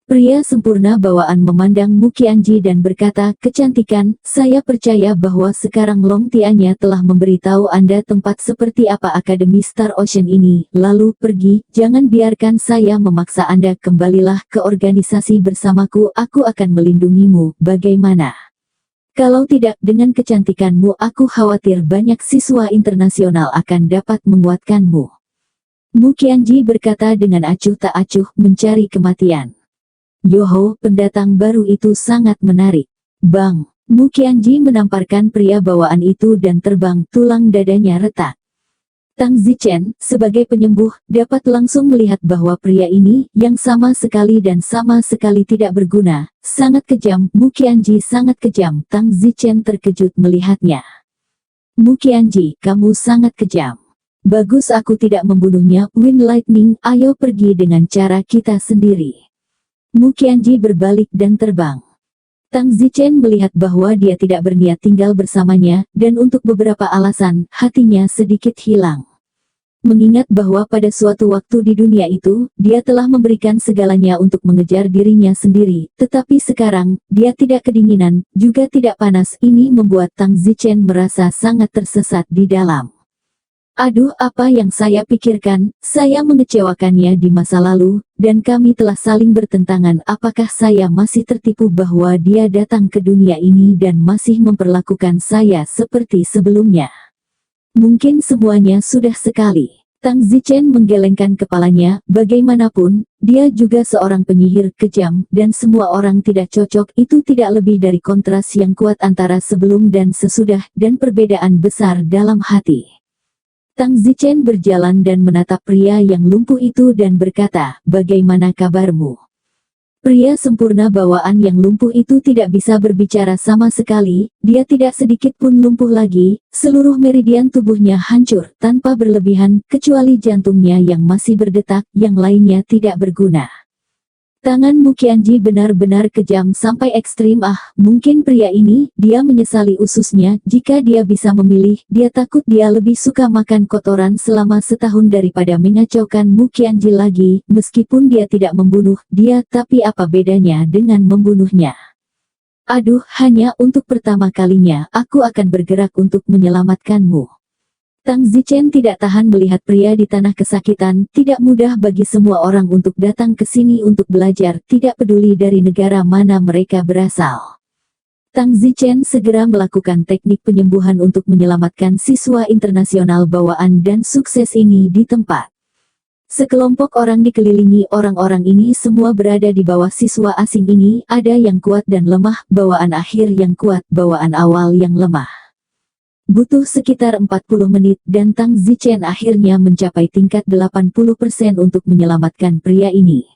Pria sempurna bawaan memandang Mu Qianji dan berkata, kecantikan, saya percaya bahwa sekarang Long Tianya telah memberitahu Anda tempat seperti apa Akademi Star Ocean ini, lalu pergi, jangan biarkan saya memaksa Anda, kembalilah ke organisasi bersamaku, aku akan melindungimu, bagaimana? Kalau tidak, dengan kecantikanmu aku khawatir banyak siswa internasional akan dapat menguatkanmu. Mu Qianji berkata dengan acuh tak acuh, mencari kematian. Yoho, pendatang baru itu sangat menarik. Bang! Mu Qianji menamparkan pria bawaan itu dan terbang, tulang dadanya retak. Tang Zichen, sebagai penyembuh, dapat langsung melihat bahwa pria ini, yang sama sekali tidak berguna, sangat kejam. Mu Qianji sangat kejam. Tang Zichen terkejut melihatnya. Mu Qianji, kamu sangat kejam. Bagus aku tidak membunuhnya. Wind Lightning, ayo pergi dengan cara kita sendiri. Mu Qianji berbalik dan terbang. Tang Zichen melihat bahwa dia tidak berniat tinggal bersamanya, dan untuk beberapa alasan, hatinya sedikit hilang. Mengingat bahwa pada suatu waktu di dunia itu, dia telah memberikan segalanya untuk mengejar dirinya sendiri, tetapi sekarang, dia tidak kedinginan, juga tidak panas. Ini membuat Tang Zichen merasa sangat tersesat di dalam. Aduh, apa yang saya pikirkan, saya mengecewakannya di masa lalu, dan kami telah saling bertentangan. Apakah saya masih tertipu bahwa dia datang ke dunia ini dan masih memperlakukan saya seperti sebelumnya? Mungkin semuanya sudah sekali. Tang Zichen menggelengkan kepalanya, bagaimanapun, dia juga seorang penyihir kejam, dan semua orang tidak cocok. Itu tidak lebih dari kontras yang kuat antara sebelum dan sesudah, dan perbedaan besar dalam hati. Tang Zichen berjalan dan menatap pria yang lumpuh itu dan berkata, bagaimana kabarmu? Pria sempurna bawaan yang lumpuh itu tidak bisa berbicara sama sekali, dia tidak sedikit pun lumpuh lagi, seluruh meridian tubuhnya hancur, tanpa berlebihan, kecuali jantungnya yang masih berdetak, yang lainnya tidak berguna. Tangan Mu Qianji benar-benar kejam sampai ekstrim. Mungkin pria ini, dia menyesali ususnya, jika dia bisa memilih, dia takut dia lebih suka makan kotoran selama setahun daripada mengacaukan Mu Qianji lagi, meskipun dia tidak membunuh dia, tapi apa bedanya dengan membunuhnya? Aduh, hanya untuk pertama kalinya, aku akan bergerak untuk menyelamatkanmu. Tang Zichen tidak tahan melihat pria di tanah kesakitan. Tidak mudah bagi semua orang untuk datang ke sini untuk belajar, tidak peduli dari negara mana mereka berasal. Tang Zichen segera melakukan teknik penyembuhan untuk menyelamatkan siswa internasional bawaan dan sukses ini di tempat. Sekelompok orang dikelilingi orang-orang ini, semua berada di bawah siswa asing ini, ada yang kuat dan lemah, bawaan akhir yang kuat, bawaan awal yang lemah. Butuh sekitar 40 menit dan Tang Zichen akhirnya mencapai tingkat 80% untuk menyelamatkan pria ini.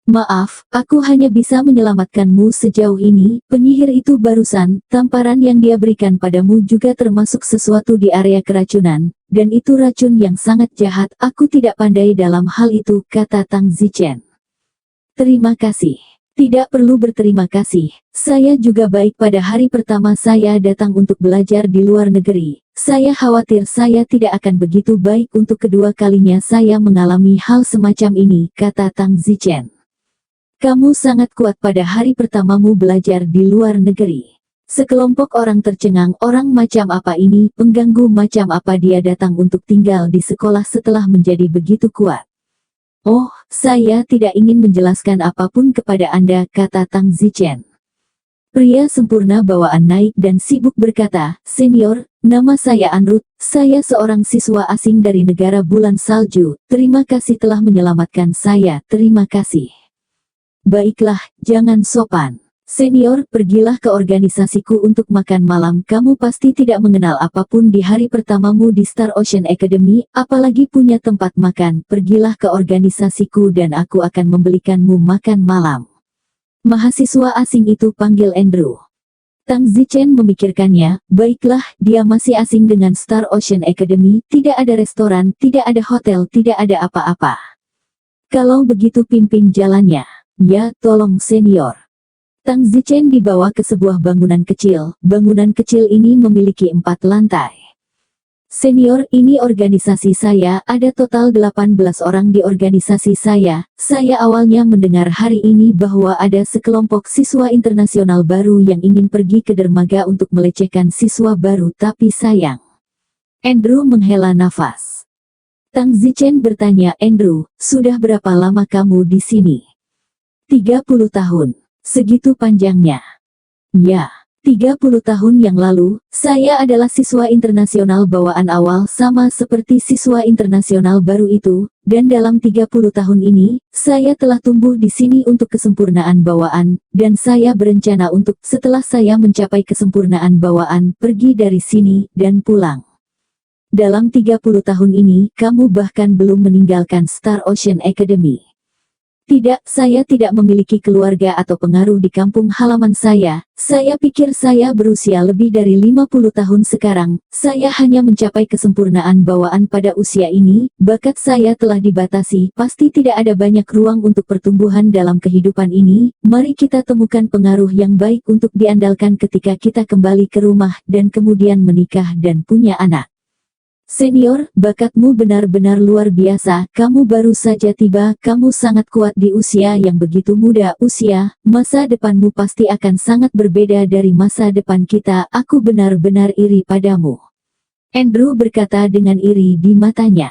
Maaf, aku hanya bisa menyelamatkanmu sejauh ini. Penyihir itu barusan, tamparan yang dia berikan padamu juga termasuk sesuatu di area keracunan, dan itu racun yang sangat jahat. Aku tidak pandai dalam hal itu, kata Tang Zichen. Terima kasih. Tidak perlu berterima kasih, saya juga baik. Pada hari pertama saya datang untuk belajar di luar negeri, saya khawatir saya tidak akan begitu baik untuk kedua kalinya saya mengalami hal semacam ini, kata Tang Zichen. Kamu sangat kuat pada hari pertamamu belajar di luar negeri. Sekelompok orang tercengang, orang macam apa ini, pengganggu macam apa dia datang untuk tinggal di sekolah setelah menjadi begitu kuat. Oh, saya tidak ingin menjelaskan apapun kepada Anda, kata Tang Zichen. Pria sempurna bawaan naik dan sibuk berkata, Senior, nama saya Anrut, saya seorang siswa asing dari negara bulan salju, terima kasih telah menyelamatkan saya, terima kasih. Baiklah, jangan sopan. Senior, pergilah ke organisasiku untuk makan malam. Kamu pasti tidak mengenal apapun di hari pertamamu di Star Ocean Academy, apalagi punya tempat makan. Pergilah ke organisasiku dan aku akan membelikanmu makan malam. Mahasiswa asing itu panggil Andrew. Tang Zichen memikirkannya, baiklah, dia masih asing dengan Star Ocean Academy, tidak ada restoran, tidak ada hotel, tidak ada apa-apa. Kalau begitu pimpin jalannya. Ya, tolong senior. Tang Zichen dibawa ke sebuah bangunan kecil. Bangunan kecil ini memiliki 4 lantai. Senior, ini organisasi saya, ada total 18 orang di organisasi saya. Saya awalnya mendengar hari ini bahwa ada sekelompok siswa internasional baru yang ingin pergi ke dermaga untuk melecehkan siswa baru, tapi sayang. Andrew menghela nafas. Tang Zichen bertanya, Andrew, sudah berapa lama kamu di sini? 30 tahun. Segitu panjangnya. Ya, 30 tahun yang lalu, saya adalah siswa internasional bawaan awal sama seperti siswa internasional baru itu, dan dalam 30 tahun ini, saya telah tumbuh di sini untuk kesempurnaan bawaan, dan saya berencana untuk setelah saya mencapai kesempurnaan bawaan, pergi dari sini, dan pulang. Dalam 30 tahun ini, kamu bahkan belum meninggalkan Star Ocean Academy. Tidak, saya tidak memiliki keluarga atau pengaruh di kampung halaman saya. Saya pikir saya berusia lebih dari 50 tahun sekarang. Saya hanya mencapai kesempurnaan bawaan pada usia ini. Bakat saya telah dibatasi. Pasti tidak ada banyak ruang untuk pertumbuhan dalam kehidupan ini. Mari kita temukan pengaruh yang baik untuk diandalkan ketika kita kembali ke rumah dan kemudian menikah dan punya anak. Senior, bakatmu benar-benar luar biasa, kamu baru saja tiba, kamu sangat kuat di usia yang begitu muda. Masa depanmu pasti akan sangat berbeda dari masa depan kita, aku benar-benar iri padamu. Andrew berkata dengan iri di matanya.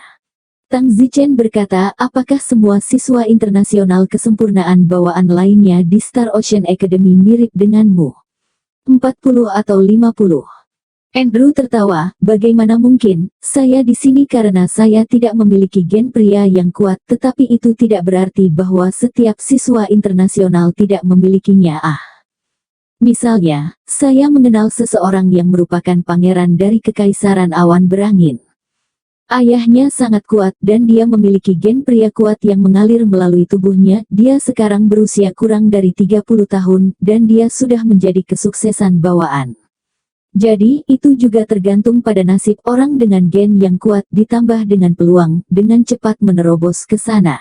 Tang Zichen berkata, apakah semua siswa internasional kesempurnaan bawaan lainnya di Star Ocean Academy mirip denganmu? 40 atau 50? Andrew tertawa, bagaimana mungkin, saya di sini karena saya tidak memiliki gen pria yang kuat, tetapi itu tidak berarti bahwa setiap siswa internasional tidak memilikinya. Misalnya, saya mengenal seseorang yang merupakan pangeran dari Kekaisaran Awan Berangin. Ayahnya sangat kuat dan dia memiliki gen pria kuat yang mengalir melalui tubuhnya. Dia sekarang berusia kurang dari 30 tahun dan dia sudah menjadi kesuksesan bawaan. Jadi, itu juga tergantung pada nasib orang dengan gen yang kuat ditambah dengan peluang, dengan cepat menerobos ke sana.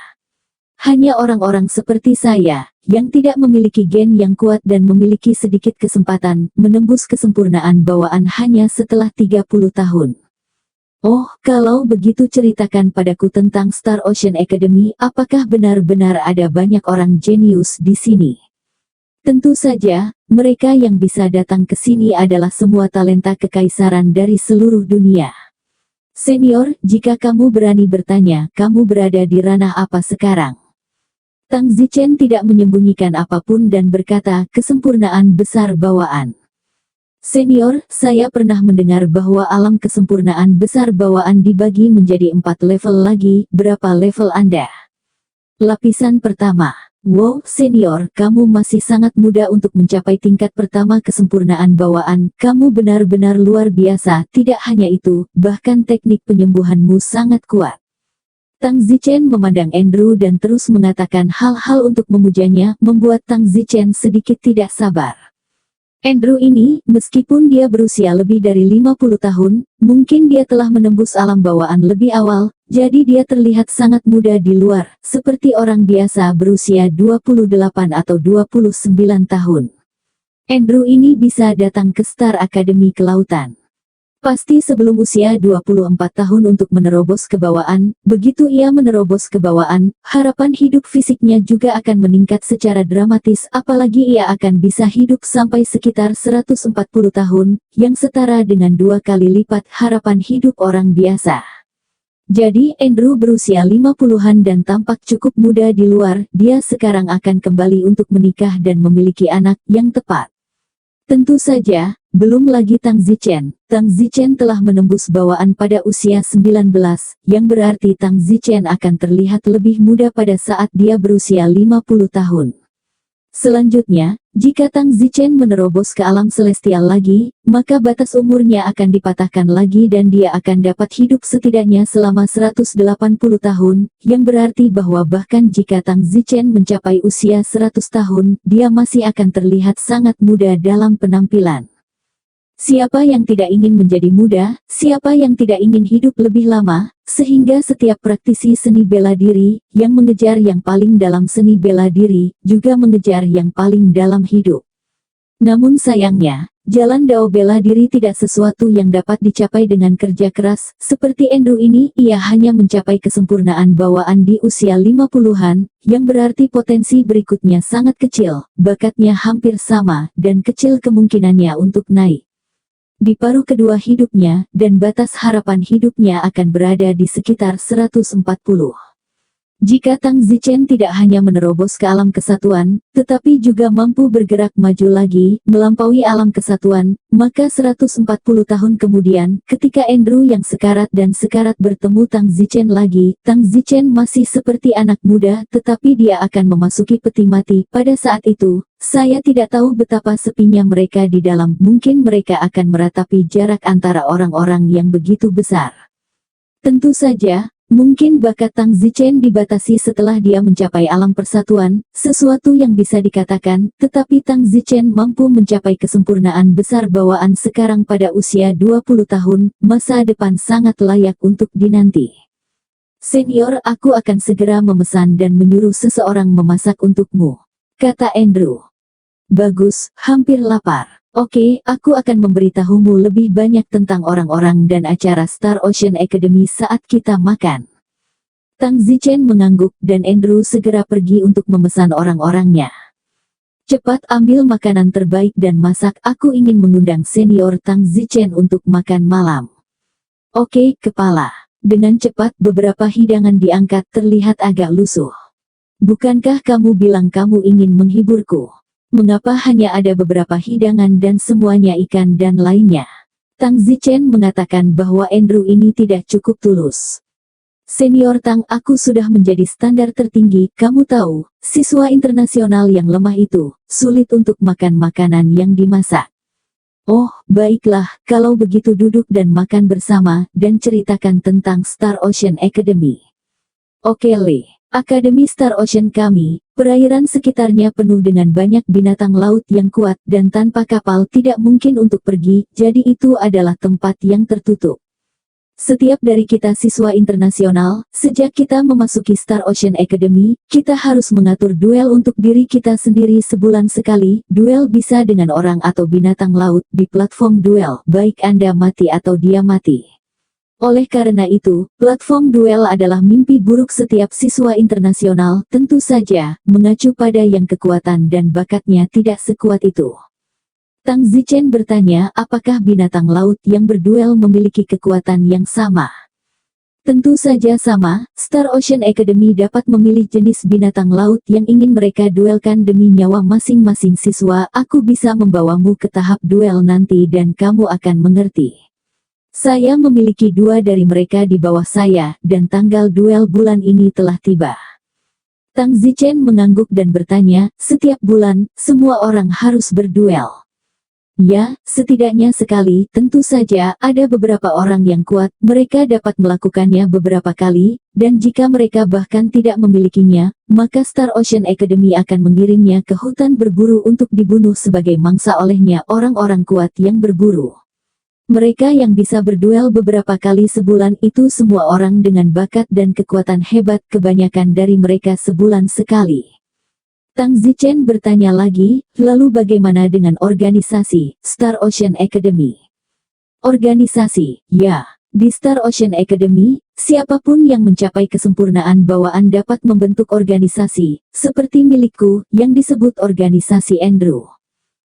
Hanya orang-orang seperti saya, yang tidak memiliki gen yang kuat dan memiliki sedikit kesempatan, menembus kesempurnaan bawaan hanya setelah 30 tahun. Oh, kalau begitu ceritakan padaku tentang Star Ocean Academy, apakah benar-benar ada banyak orang jenius di sini? Tentu saja, mereka yang bisa datang ke sini adalah semua talenta kekaisaran dari seluruh dunia. Senior, jika kamu berani bertanya, kamu berada di ranah apa sekarang? Tang Zichen tidak menyembunyikan apapun dan berkata, kesempurnaan besar bawaan. Senior, saya pernah mendengar bahwa alam kesempurnaan besar bawaan dibagi menjadi 4 level lagi, berapa level Anda? Lapisan pertama. Wow, senior, kamu masih sangat muda untuk mencapai tingkat pertama kesempurnaan bawaan. Kamu benar-benar luar biasa. Tidak hanya itu, bahkan teknik penyembuhanmu sangat kuat. Tang Zichen memandang Andrew dan terus mengatakan hal-hal untuk memujanya, membuat Tang Zichen sedikit tidak sabar. Andrew ini, meskipun dia berusia lebih dari 50 tahun, mungkin dia telah menembus alam bawaan lebih awal, jadi dia terlihat sangat muda di luar, seperti orang biasa berusia 28 atau 29 tahun. Andrew ini bisa datang ke Star Academy Kelautan. Pasti sebelum usia 24 tahun untuk menerobos kebawaan, begitu ia menerobos kebawaan, harapan hidup fisiknya juga akan meningkat secara dramatis apalagi ia akan bisa hidup sampai sekitar 140 tahun, yang setara dengan 2 kali lipat harapan hidup orang biasa. Jadi Andrew berusia 50-an dan tampak cukup muda di luar, dia sekarang akan kembali untuk menikah dan memiliki anak yang tepat. Tentu saja, belum lagi Tang Zichen. Tang Zichen telah menembus bawaan pada usia 19, yang berarti Tang Zichen akan terlihat lebih muda pada saat dia berusia 50 tahun. Selanjutnya, jika Tang Zichen menerobos ke alam celestial lagi, maka batas umurnya akan dipatahkan lagi dan dia akan dapat hidup setidaknya selama 180 tahun, yang berarti bahwa bahkan jika Tang Zichen mencapai usia 100 tahun, dia masih akan terlihat sangat muda dalam penampilan. Siapa yang tidak ingin menjadi muda, siapa yang tidak ingin hidup lebih lama, sehingga setiap praktisi seni bela diri, yang mengejar yang paling dalam seni bela diri, juga mengejar yang paling dalam hidup. Namun sayangnya, jalan Dao bela diri tidak sesuatu yang dapat dicapai dengan kerja keras, seperti Andrew ini, ia hanya mencapai kesempurnaan bawaan di usia 50-an, yang berarti potensi berikutnya sangat kecil, bakatnya hampir sama, dan kecil kemungkinannya untuk naik di paruh kedua hidupnya, dan batas harapan hidupnya akan berada di sekitar 140. Jika Tang Zichen tidak hanya menerobos ke alam kesatuan, tetapi juga mampu bergerak maju lagi, melampaui alam kesatuan, maka 140 tahun kemudian, ketika Andrew yang sekarat dan sekarat bertemu Tang Zichen lagi, Tang Zichen masih seperti anak muda, tetapi dia akan memasuki peti mati. Pada saat itu, saya tidak tahu betapa sepinya mereka di dalam, mungkin mereka akan meratapi jarak antara orang-orang yang begitu besar. Tentu saja, mungkin bakat Tang Zichen dibatasi setelah dia mencapai alam persatuan, sesuatu yang bisa dikatakan, tetapi Tang Zichen mampu mencapai kesempurnaan besar bawaan sekarang pada usia 20 tahun, masa depan sangat layak untuk dinanti. Senior, aku akan segera memesan dan menyuruh seseorang memasak untukmu, kata Andrew. Bagus, hampir lapar. Oke, aku akan memberitahumu lebih banyak tentang orang-orang dan acara Star Ocean Academy saat kita makan. Tang Zichen mengangguk dan Andrew segera pergi untuk memesan orang-orangnya. Cepat ambil makanan terbaik dan masak, aku ingin mengundang senior Tang Zichen untuk makan malam. Oke, kepala. Dengan cepat beberapa hidangan diangkat terlihat agak lusuh. Bukankah kamu bilang kamu ingin menghiburku? Mengapa hanya ada beberapa hidangan dan semuanya ikan dan lainnya? Tang Zichen mengatakan bahwa Andrew ini tidak cukup tulus. Senior Tang, aku sudah menjadi standar tertinggi, kamu tahu, siswa internasional yang lemah itu, sulit untuk makan makanan yang dimasak. Oh, baiklah, kalau begitu duduk dan makan bersama, dan ceritakan tentang Star Ocean Academy. Oke Le. Akademi Star Ocean kami, perairan sekitarnya penuh dengan banyak binatang laut yang kuat dan tanpa kapal tidak mungkin untuk pergi, jadi itu adalah tempat yang tertutup. Setiap dari kita siswa internasional, sejak kita memasuki Star Ocean Academy, kita harus mengatur duel untuk diri kita sendiri sebulan sekali, duel bisa dengan orang atau binatang laut, di platform duel, baik Anda mati atau dia mati. Oleh karena itu, platform duel adalah mimpi buruk setiap siswa internasional, tentu saja, mengacu pada yang kekuatan dan bakatnya tidak sekuat itu. Tang Zichen bertanya, apakah binatang laut yang berduel memiliki kekuatan yang sama? Tentu saja sama, Star Ocean Academy dapat memilih jenis binatang laut yang ingin mereka duelkan demi nyawa masing-masing siswa, aku bisa membawamu ke tahap duel nanti dan kamu akan mengerti. Saya memiliki 2 dari mereka di bawah saya, dan tanggal duel bulan ini telah tiba. Tang Zichen mengangguk dan bertanya, setiap bulan, semua orang harus berduel. Ya, setidaknya sekali, tentu saja, ada beberapa orang yang kuat, mereka dapat melakukannya beberapa kali, dan jika mereka bahkan tidak memilikinya, maka Star Ocean Academy akan mengirimnya ke hutan berburu untuk dibunuh sebagai mangsa olehnya orang-orang kuat yang berburu. Mereka yang bisa berduel beberapa kali sebulan itu semua orang dengan bakat dan kekuatan hebat, kebanyakan dari mereka sebulan sekali. Tang Zichen bertanya lagi, lalu bagaimana dengan organisasi Star Ocean Academy? Organisasi, ya. Di Star Ocean Academy, siapapun yang mencapai kesempurnaan bawaan dapat membentuk organisasi, seperti milikku, yang disebut organisasi Andrew.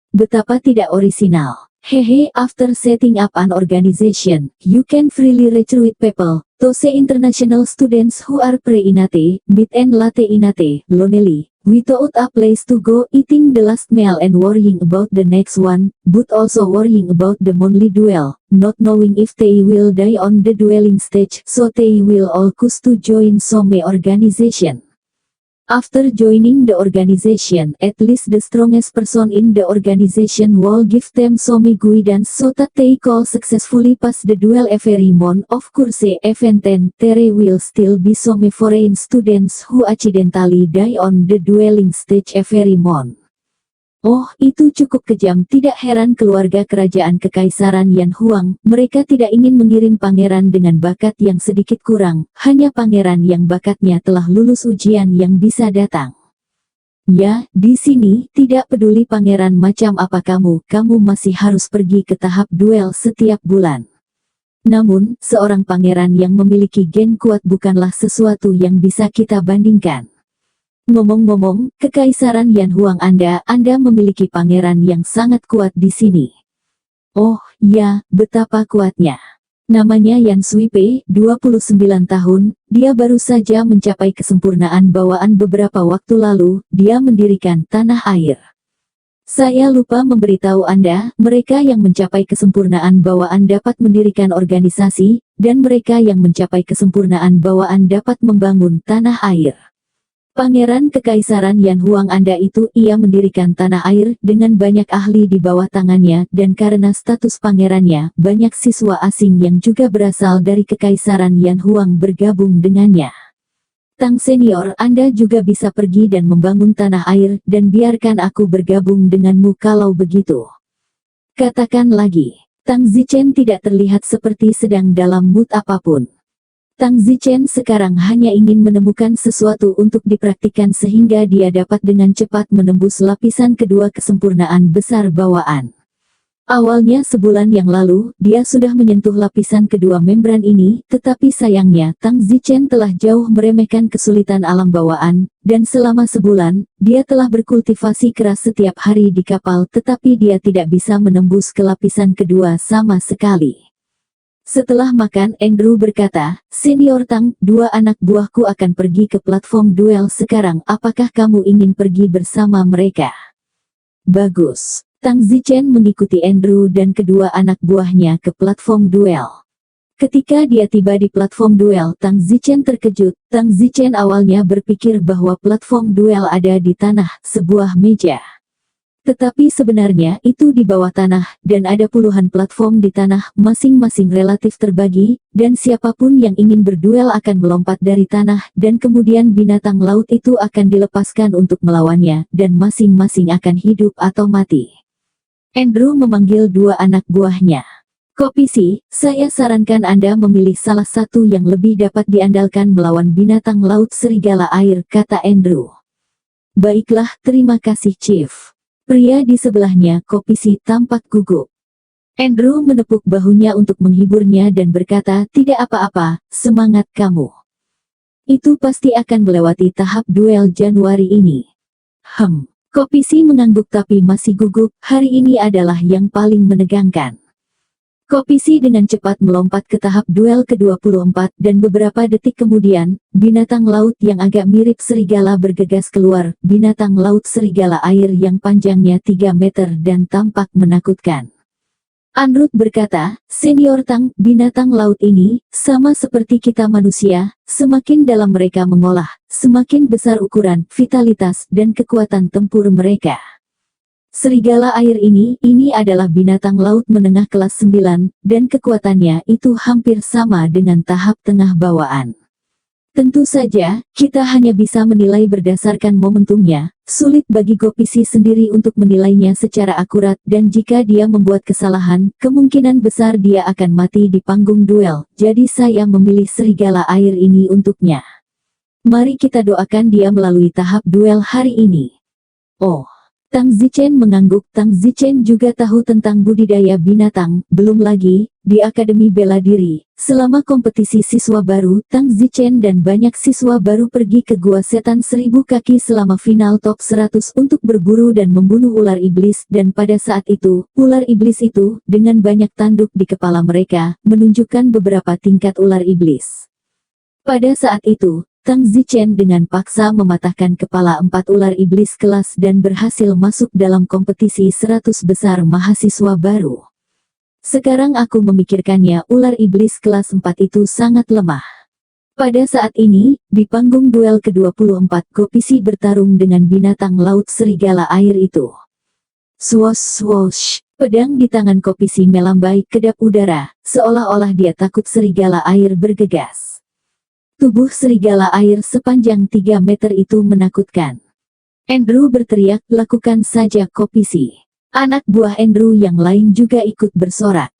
Betapa tidak orisinal. Hehe, after setting up an organization, you can freely recruit people, to say international students who are pre-inate, mid and late inate, lonely, without a place to go, eating the last meal and worrying about the next one, but also worrying about the monthly duel, not knowing if they will die on the dueling stage, so they will all choose to join some organization. After joining the organization, at least the strongest person in the organization will give them some guidance so that they can successfully pass the duel every month. Of course, even then, there will still be some foreign students who accidentally die on the dueling stage every month. Oh, itu cukup kejam. Tidak heran keluarga kerajaan Kekaisaran Yan Huang, mereka tidak ingin mengirim pangeran dengan bakat yang sedikit kurang, hanya pangeran yang bakatnya telah lulus ujian yang bisa datang. Ya, di sini, tidak peduli pangeran macam apa kamu masih harus pergi ke tahap duel setiap bulan. Namun, seorang pangeran yang memiliki gen kuat bukanlah sesuatu yang bisa kita bandingkan. Ngomong-ngomong, Kekaisaran Yan Huang Anda memiliki pangeran yang sangat kuat di sini. Oh, ya, betapa kuatnya. Namanya Yan Suipe, 29 tahun, dia baru saja mencapai kesempurnaan bawaan beberapa waktu lalu, dia mendirikan Tanah Air. Saya lupa memberitahu Anda, mereka yang mencapai kesempurnaan bawaan dapat mendirikan organisasi, dan mereka yang mencapai kesempurnaan bawaan dapat membangun Tanah Air. Pangeran Kekaisaran Yan Huang Anda itu ia mendirikan Tanah Air dengan banyak ahli di bawah tangannya dan karena status pangerannya, banyak siswa asing yang juga berasal dari Kekaisaran Yan Huang bergabung dengannya. Tang Senior, Anda juga bisa pergi dan membangun Tanah Air dan biarkan aku bergabung denganmu kalau begitu. Katakan lagi, Tang Zichen tidak terlihat seperti sedang dalam mood apapun. Tang Zichen sekarang hanya ingin menemukan sesuatu untuk dipraktikkan sehingga dia dapat dengan cepat menembus lapisan kedua kesempurnaan besar bawaan. Awalnya sebulan yang lalu, dia sudah menyentuh lapisan kedua membran ini, tetapi sayangnya Tang Zichen telah jauh meremehkan kesulitan alam bawaan, dan selama sebulan, dia telah berkultivasi keras setiap hari di kapal tetapi dia tidak bisa menembus ke lapisan kedua sama sekali. Setelah makan, Andrew berkata, Senior Tang, dua anak buahku akan pergi ke platform duel sekarang, apakah kamu ingin pergi bersama mereka? Bagus. Tang Zichen mengikuti Andrew dan kedua anak buahnya ke platform duel. Ketika dia tiba di platform duel, Tang Zichen terkejut. Tang Zichen awalnya berpikir bahwa platform duel ada di tanah, sebuah meja. Tetapi sebenarnya itu di bawah tanah, dan ada puluhan platform di tanah, masing-masing relatif terbagi, dan siapapun yang ingin berduel akan melompat dari tanah, dan kemudian binatang laut itu akan dilepaskan untuk melawannya, dan masing-masing akan hidup atau mati. Andrew memanggil dua anak buahnya. Kopisi, saya sarankan Anda memilih salah satu yang lebih dapat diandalkan melawan binatang laut serigala air, kata Andrew. Baiklah, terima kasih Chief. Pria di sebelahnya, Kopisi, tampak gugup. Andrew menepuk bahunya untuk menghiburnya dan berkata, tidak apa-apa, semangat kamu. Itu pasti akan melewati tahap duel Januari ini. Kopisi mengangguk tapi masih gugup, hari ini adalah yang paling menegangkan. Kopisi dengan cepat melompat ke tahap duel ke-24 dan beberapa detik kemudian, binatang laut yang agak mirip serigala bergegas keluar, binatang laut serigala air yang panjangnya 3 meter dan tampak menakutkan. Andrew berkata, Senior Tang, binatang laut ini, sama seperti kita manusia, semakin dalam mereka mengolah, semakin besar ukuran, vitalitas, dan kekuatan tempur mereka. Serigala air ini adalah binatang laut menengah kelas 9, dan kekuatannya itu hampir sama dengan tahap tengah bawaan. Tentu saja, kita hanya bisa menilai berdasarkan momentumnya, sulit bagi Kopisi sendiri untuk menilainya secara akurat dan jika dia membuat kesalahan, kemungkinan besar dia akan mati di panggung duel, jadi saya memilih serigala air ini untuknya. Mari kita doakan dia melalui tahap duel hari ini. Oh. Tang Zichen mengangguk. Tang Zichen juga tahu tentang budidaya binatang, belum lagi, di Akademi Bela Diri. Selama kompetisi siswa baru, Tang Zichen dan banyak siswa baru pergi ke Gua Setan 1000 Kaki selama final top 100 untuk berburu dan membunuh ular iblis, dan pada saat itu, ular iblis itu, dengan banyak tanduk di kepala mereka, menunjukkan beberapa tingkat ular iblis. Pada saat itu, Tang Zichen dengan paksa mematahkan kepala 4 ular iblis kelas dan berhasil masuk dalam kompetisi 100 besar mahasiswa baru. Sekarang aku memikirkannya, ular iblis kelas 4 itu sangat lemah. Pada saat ini, di panggung duel ke-24, Kopisi bertarung dengan binatang laut serigala air itu. Swosh swosh, pedang di tangan Kopisi melambai kedap udara, seolah-olah dia takut serigala air bergegas. Tubuh serigala air sepanjang 3 meter itu menakutkan. Andrew berteriak, lakukan saja Kopisi. Anak buah Andrew yang lain juga ikut bersorak.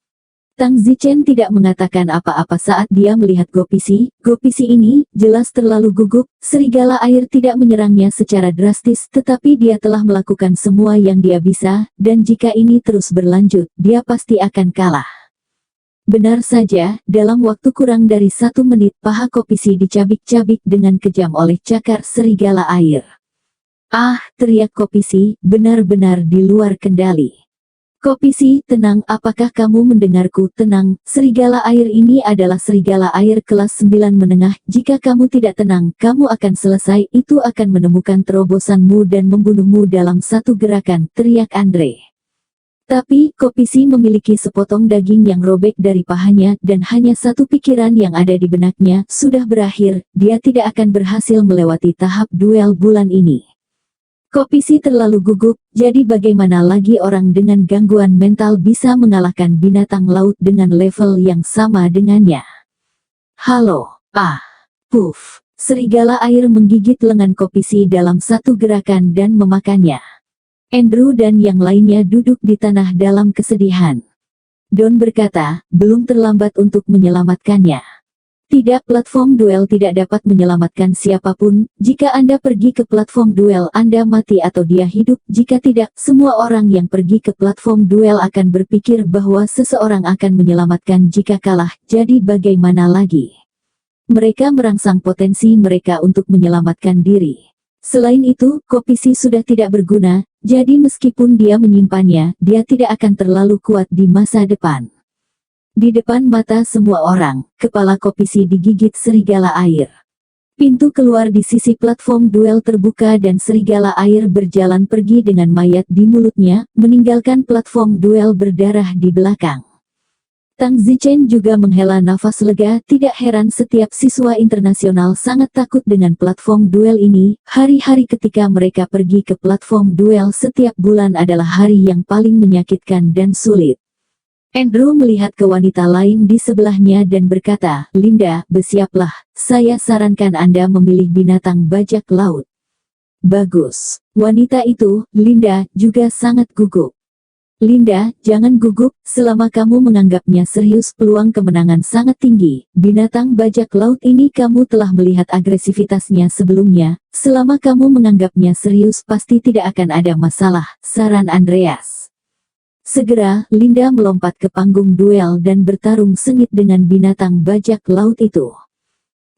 Tang Zichen tidak mengatakan apa-apa saat dia melihat Kopisi. Kopisi ini, jelas terlalu gugup, serigala air tidak menyerangnya secara drastis, tetapi dia telah melakukan semua yang dia bisa, dan jika ini terus berlanjut, dia pasti akan kalah. Benar saja, dalam waktu kurang dari 1 menit paha Kopisi dicabik-cabik dengan kejam oleh cakar serigala air. Ah, teriak Kopisi, benar-benar di luar kendali. Kopisi, tenang, apakah kamu mendengarku? Tenang, serigala air ini adalah serigala air kelas 9 menengah, jika kamu tidak tenang, kamu akan selesai, itu akan menemukan terobosanmu dan membunuhmu dalam satu gerakan, teriak Andre. Tapi, Kopisi memiliki sepotong daging yang robek dari pahanya, dan hanya satu pikiran yang ada di benaknya, sudah berakhir, dia tidak akan berhasil melewati tahap duel bulan ini. Kopisi terlalu gugup, jadi bagaimana lagi orang dengan gangguan mental bisa mengalahkan binatang laut dengan level yang sama dengannya? Halo, puff, serigala air menggigit lengan Kopisi dalam satu gerakan dan memakannya. Andrew dan yang lainnya duduk di tanah dalam kesedihan. Don berkata, belum terlambat untuk menyelamatkannya. Tidak, platform duel tidak dapat menyelamatkan siapapun. Jika Anda pergi ke platform duel, Anda mati atau dia hidup. Jika tidak, semua orang yang pergi ke platform duel akan berpikir bahwa seseorang akan menyelamatkan jika kalah. Jadi bagaimana lagi? Mereka merangsang potensi mereka untuk menyelamatkan diri. Selain itu, Kopisi sudah tidak berguna, jadi meskipun dia menyimpannya, dia tidak akan terlalu kuat di masa depan. Di depan mata semua orang, kepala Kopisi digigit serigala air. Pintu keluar di sisi platform duel terbuka dan serigala air berjalan pergi dengan mayat di mulutnya, meninggalkan platform duel berdarah di belakang. Tang Zichen juga menghela nafas lega, tidak heran setiap siswa internasional sangat takut dengan platform duel ini. Hari-hari ketika mereka pergi ke platform duel setiap bulan adalah hari yang paling menyakitkan dan sulit. Andrew melihat ke wanita lain di sebelahnya dan berkata, Linda, bersiaplah, saya sarankan Anda memilih binatang bajak laut. Bagus. Wanita itu, Linda, juga sangat gugup. Linda, jangan gugup, selama kamu menganggapnya serius peluang kemenangan sangat tinggi. Binatang bajak laut ini kamu telah melihat agresivitasnya sebelumnya, selama kamu menganggapnya serius pasti tidak akan ada masalah, saran Andreas. Segera, Linda melompat ke panggung duel dan bertarung sengit dengan binatang bajak laut itu.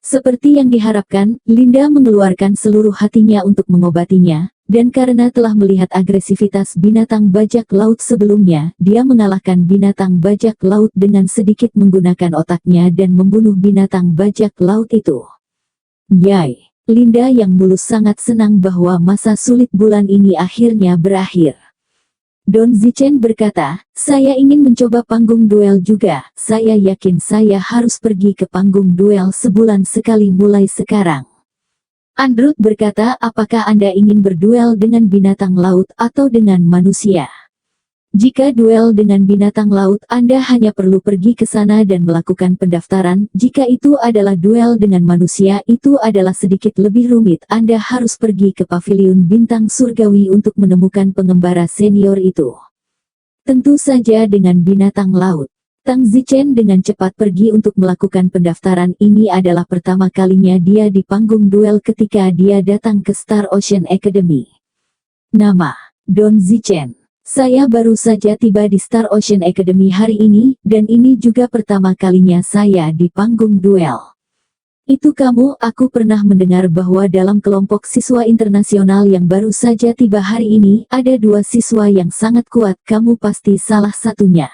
Seperti yang diharapkan, Linda mengeluarkan seluruh hatinya untuk mengobatinya. Dan karena telah melihat agresivitas binatang bajak laut sebelumnya, dia mengalahkan binatang bajak laut dengan sedikit menggunakan otaknya dan membunuh binatang bajak laut itu. Yay! Linda yang mulus sangat senang bahwa masa sulit bulan ini akhirnya berakhir. Don Zichen berkata, saya ingin mencoba panggung duel juga, saya yakin saya harus pergi ke panggung duel sebulan sekali mulai sekarang. Andrew berkata, apakah Anda ingin berduel dengan binatang laut atau dengan manusia? Jika duel dengan binatang laut, Anda hanya perlu pergi ke sana dan melakukan pendaftaran. Jika itu adalah duel dengan manusia, itu adalah sedikit lebih rumit. Anda harus pergi ke paviliun bintang surgawi untuk menemukan pengembara senior itu. Tentu saja dengan binatang laut. Tang Zichen dengan cepat pergi untuk melakukan pendaftaran. Ini adalah pertama kalinya dia di panggung duel ketika dia datang ke Star Ocean Academy. Nama Don Zichen. Saya baru saja tiba di Star Ocean Academy hari ini, dan ini juga pertama kalinya saya di panggung duel. Itu kamu, aku pernah mendengar bahwa dalam kelompok siswa internasional yang baru saja tiba hari ini, ada 2 siswa yang sangat kuat, kamu pasti salah satunya.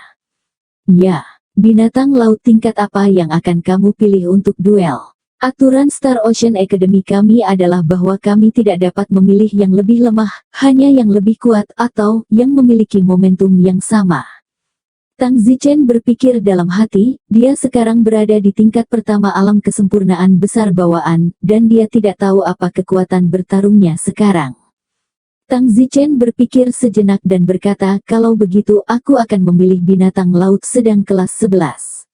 Ya, binatang laut tingkat apa yang akan kamu pilih untuk duel? Aturan Star Ocean Academy kami adalah bahwa kami tidak dapat memilih yang lebih lemah, hanya yang lebih kuat atau yang memiliki momentum yang sama. Tang Zichen berpikir dalam hati, dia sekarang berada di tingkat pertama alam kesempurnaan besar bawaan, dan dia tidak tahu apa kekuatan bertarungnya sekarang. Tang Zichen berpikir sejenak dan berkata, kalau begitu aku akan memilih binatang laut sedang kelas 11.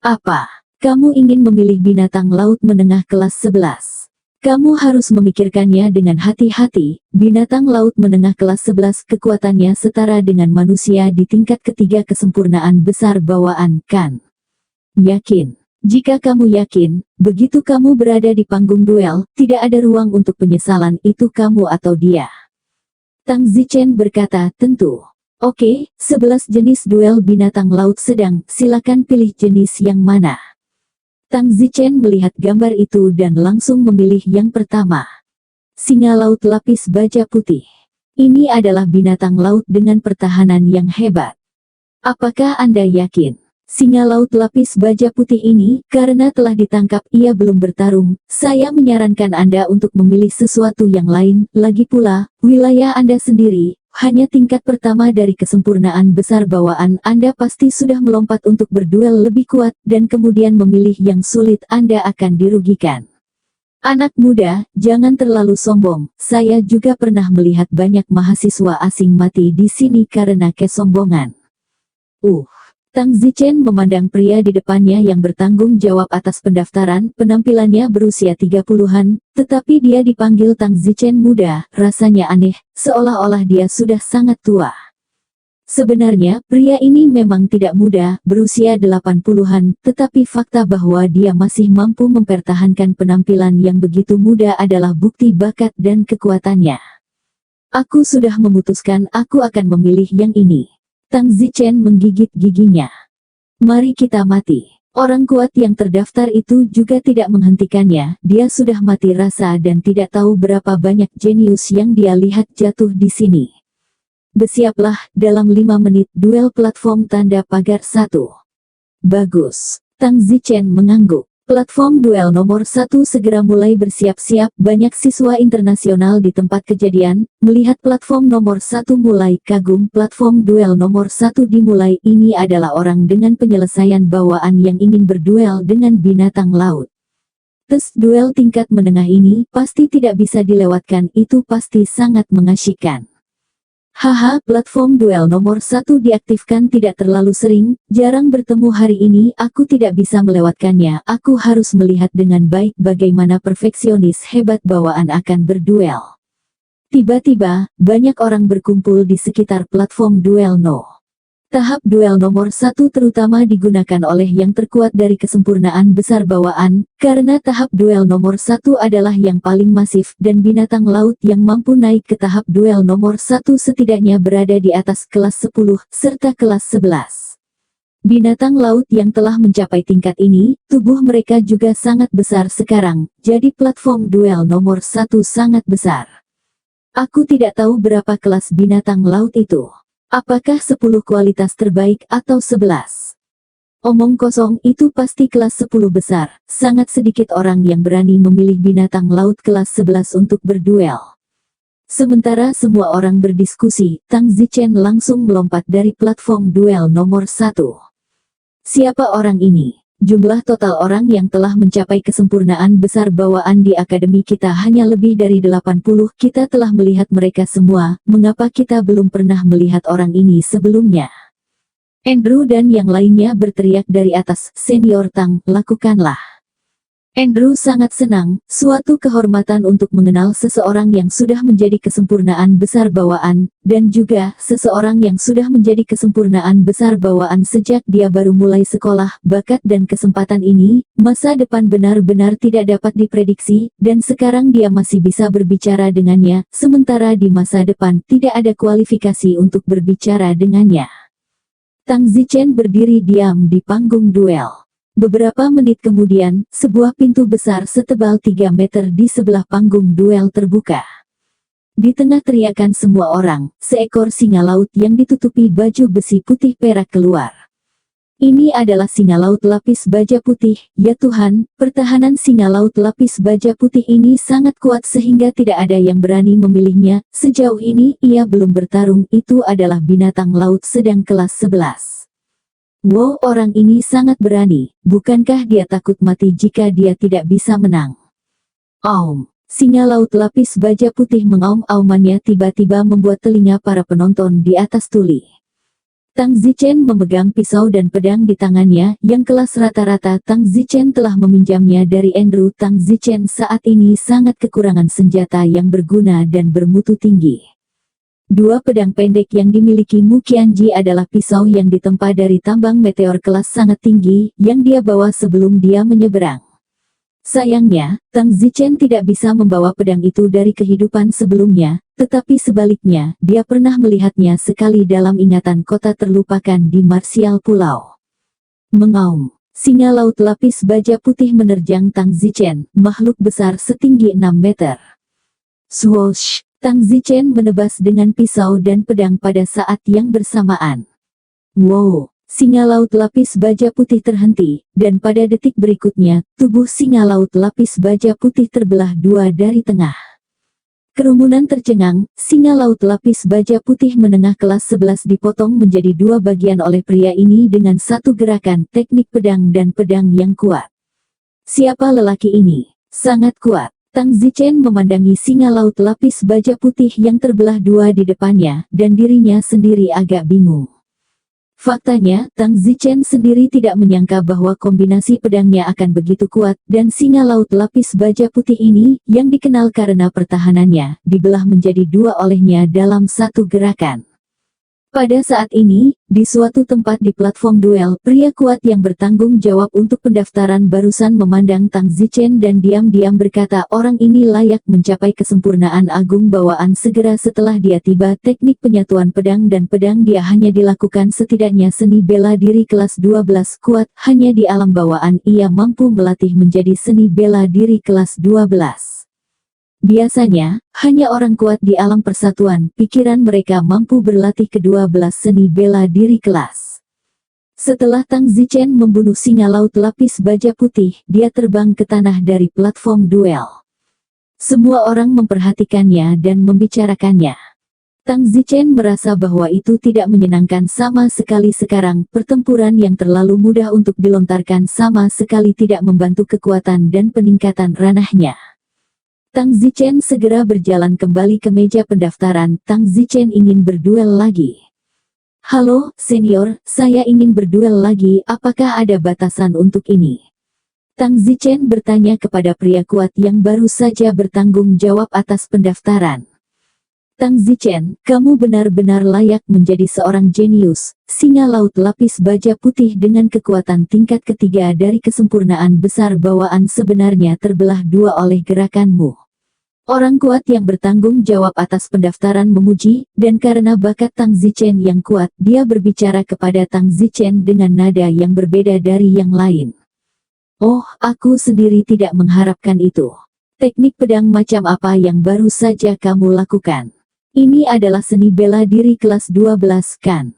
Apa? Kamu ingin memilih binatang laut menengah kelas 11? Kamu harus memikirkannya dengan hati-hati. Binatang laut menengah kelas 11 kekuatannya setara dengan manusia di tingkat ketiga kesempurnaan besar bawaan, kan? Yakin? Jika kamu yakin, begitu kamu berada di panggung duel, tidak ada ruang untuk penyesalan, itu kamu atau dia. Tang Zichen berkata, tentu. Oke, 11 jenis duel binatang laut sedang, silakan pilih jenis yang mana. Tang Zichen melihat gambar itu dan langsung memilih yang pertama. Singa laut lapis baja putih. Ini adalah binatang laut dengan pertahanan yang hebat. Apakah Anda yakin? Singa laut lapis baja putih ini, karena telah ditangkap ia belum bertarung, saya menyarankan Anda untuk memilih sesuatu yang lain, lagi pula, wilayah Anda sendiri, hanya tingkat pertama dari kesempurnaan besar bawaan, Anda pasti sudah melompat untuk berduel lebih kuat, dan kemudian memilih yang sulit, Anda akan dirugikan. Anak muda, jangan terlalu sombong, saya juga pernah melihat banyak mahasiswa asing mati di sini karena kesombongan. Tang Zichen memandang pria di depannya yang bertanggung jawab atas pendaftaran, penampilannya berusia 30-an, tetapi dia dipanggil Tang Zichen muda, rasanya aneh, seolah-olah dia sudah sangat tua. Sebenarnya, pria ini memang tidak muda, berusia 80-an, tetapi fakta bahwa dia masih mampu mempertahankan penampilan yang begitu muda adalah bukti bakat dan kekuatannya. Aku sudah memutuskan aku akan memilih yang ini. Tang Zichen menggigit giginya. Mari kita mati. Orang kuat yang terdaftar itu juga tidak menghentikannya, dia sudah mati rasa dan tidak tahu berapa banyak jenius yang dia lihat jatuh di sini. Bersiaplah, dalam 5 menit duel platform tanda pagar 1. Bagus. Tang Zichen mengangguk. Platform duel nomor 1 segera mulai bersiap-siap, banyak siswa internasional di tempat kejadian, melihat platform nomor 1 mulai kagum, platform duel nomor 1 dimulai, ini adalah orang dengan penyelesaian bawaan yang ingin berduel dengan binatang laut. Tes duel tingkat menengah ini, pasti tidak bisa dilewatkan, itu pasti sangat mengasyikkan. Haha, platform duel nomor 1 diaktifkan tidak terlalu sering, jarang bertemu hari ini, aku tidak bisa melewatkannya, aku harus melihat dengan baik bagaimana perfeksionis hebat bawaan akan berduel. Tiba-tiba, banyak orang berkumpul di sekitar platform duel Tahap duel nomor 1 terutama digunakan oleh yang terkuat dari kesempurnaan besar bawaan, karena tahap duel nomor 1 adalah yang paling masif, dan binatang laut yang mampu naik ke tahap duel nomor 1 setidaknya berada di atas kelas 10, serta kelas 11. Binatang laut yang telah mencapai tingkat ini, tubuh mereka juga sangat besar sekarang, jadi platform duel nomor 1 sangat besar. Aku tidak tahu berapa kelas binatang laut itu. Apakah 10 kualitas terbaik atau 11? Omong kosong, itu pasti kelas 10 besar. Sangat sedikit orang yang berani memilih binatang laut kelas 11 untuk berduel. Sementara semua orang berdiskusi, Tang Zichen langsung melompat dari platform duel nomor 1. Siapa orang ini? Jumlah total orang yang telah mencapai kesempurnaan besar bawaan di akademi kita hanya lebih dari 80, kita telah melihat mereka semua, mengapa kita belum pernah melihat orang ini sebelumnya? Andrew dan yang lainnya berteriak dari atas, Senior Tang, lakukanlah. Andrew sangat senang, suatu kehormatan untuk mengenal seseorang yang sudah menjadi kesempurnaan besar bawaan, dan juga seseorang yang sudah menjadi kesempurnaan besar bawaan sejak dia baru mulai sekolah. Bakat dan kesempatan ini, masa depan benar-benar tidak dapat diprediksi, dan sekarang dia masih bisa berbicara dengannya, sementara di masa depan tidak ada kualifikasi untuk berbicara dengannya. Tang Zichen berdiri diam di panggung duel. Beberapa menit kemudian, sebuah pintu besar setebal 3 meter di sebelah panggung duel terbuka. Di tengah teriakan semua orang, seekor singa laut yang ditutupi baju besi putih perak keluar. Ini adalah singa laut lapis baja putih, ya Tuhan, pertahanan singa laut lapis baja putih ini sangat kuat sehingga tidak ada yang berani memilihnya. Sejauh ini, ia belum bertarung, itu adalah binatang laut sedang kelas 11. Wow, orang ini sangat berani, bukankah dia takut mati jika dia tidak bisa menang? Aum, singa laut lapis baja putih mengaum-aumannya tiba-tiba membuat telinga para penonton di atas tuli. Tang Zichen memegang pisau dan pedang di tangannya, yang kelas rata-rata Tang Zichen telah meminjamnya dari Andrew. Tang Zichen saat ini sangat kekurangan senjata yang berguna dan bermutu tinggi. Dua pedang pendek yang dimiliki Mu Qianji adalah pisau yang ditempa dari tambang meteor kelas sangat tinggi, yang dia bawa sebelum dia menyeberang. Sayangnya, Tang Zichen tidak bisa membawa pedang itu dari kehidupan sebelumnya, tetapi sebaliknya, dia pernah melihatnya sekali dalam ingatan kota terlupakan di Martial Pulau. Mengaum, singa laut lapis baja putih menerjang Tang Zichen, makhluk besar setinggi 6 meter. Swoosh! Tang Zichen menebas dengan pisau dan pedang pada saat yang bersamaan. Wow! Singa laut lapis baja putih terhenti, dan pada detik berikutnya, tubuh singa laut lapis baja putih terbelah dua dari tengah. Kerumunan tercengang, singa laut lapis baja putih menengah kelas 11 dipotong menjadi dua bagian oleh pria ini dengan satu gerakan teknik pedang dan pedang yang kuat. Siapa lelaki ini? Sangat kuat. Tang Zichen memandangi singa laut lapis baja putih yang terbelah dua di depannya, dan dirinya sendiri agak bingung. Faktanya, Tang Zichen sendiri tidak menyangka bahwa kombinasi pedangnya akan begitu kuat, dan singa laut lapis baja putih ini, yang dikenal karena pertahanannya, dibelah menjadi dua olehnya dalam satu gerakan. Pada saat ini, di suatu tempat di platform duel, pria kuat yang bertanggung jawab untuk pendaftaran barusan memandang Tang Zichen dan diam-diam berkata orang ini layak mencapai kesempurnaan agung bawaan segera setelah dia tiba. Teknik penyatuan pedang dan pedang dia hanya dilakukan setidaknya seni bela diri kelas 12 kuat, hanya di alam bawaan ia mampu melatih menjadi seni bela diri kelas 12. Biasanya, hanya orang kuat di alam persatuan, pikiran mereka mampu berlatih ke-12 seni bela diri kelas. Setelah Tang Zichen membunuh singa laut lapis baja putih, dia terbang ke tanah dari platform duel. Semua orang memperhatikannya dan membicarakannya. Tang Zichen merasa bahwa itu tidak menyenangkan sama sekali sekarang, pertempuran yang terlalu mudah untuk dilontarkan sama sekali tidak membantu kekuatan dan peningkatan ranahnya. Tang Zichen segera berjalan kembali ke meja pendaftaran. Tang Zichen ingin berduel lagi. Halo, senior, saya ingin berduel lagi, apakah ada batasan untuk ini? Tang Zichen bertanya kepada pria kuat yang baru saja bertanggung jawab atas pendaftaran. Tang Zichen, kamu benar-benar layak menjadi seorang jenius, singa laut lapis baja putih dengan kekuatan tingkat ketiga dari kesempurnaan besar bawaan sebenarnya terbelah dua oleh gerakanmu. Orang kuat yang bertanggung jawab atas pendaftaran memuji, dan karena bakat Tang Zichen yang kuat, dia berbicara kepada Tang Zichen dengan nada yang berbeda dari yang lain. Oh, aku sendiri tidak mengharapkan itu. Teknik pedang macam apa yang baru saja kamu lakukan? Ini adalah seni bela diri kelas 12 kan?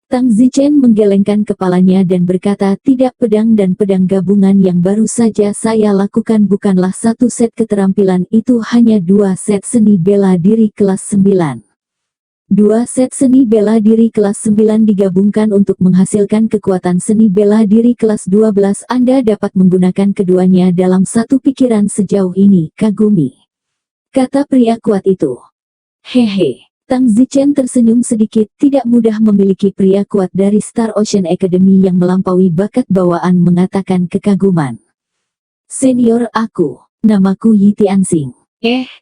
Tang Zichen menggelengkan kepalanya dan berkata tidak, pedang dan pedang gabungan yang baru saja saya lakukan bukanlah satu set keterampilan, itu hanya dua set seni bela diri kelas 9. Dua set seni bela diri kelas 9 digabungkan untuk menghasilkan kekuatan seni bela diri kelas 12. Anda dapat menggunakan keduanya dalam satu pikiran sejauh ini, kagumi, kata pria kuat itu. Hehe. Tang Zichen tersenyum sedikit, tidak mudah memiliki pria kuat dari Star Ocean Academy yang melampaui bakat bawaan mengatakan kekaguman. Senior aku, namaku Yi Tianxing.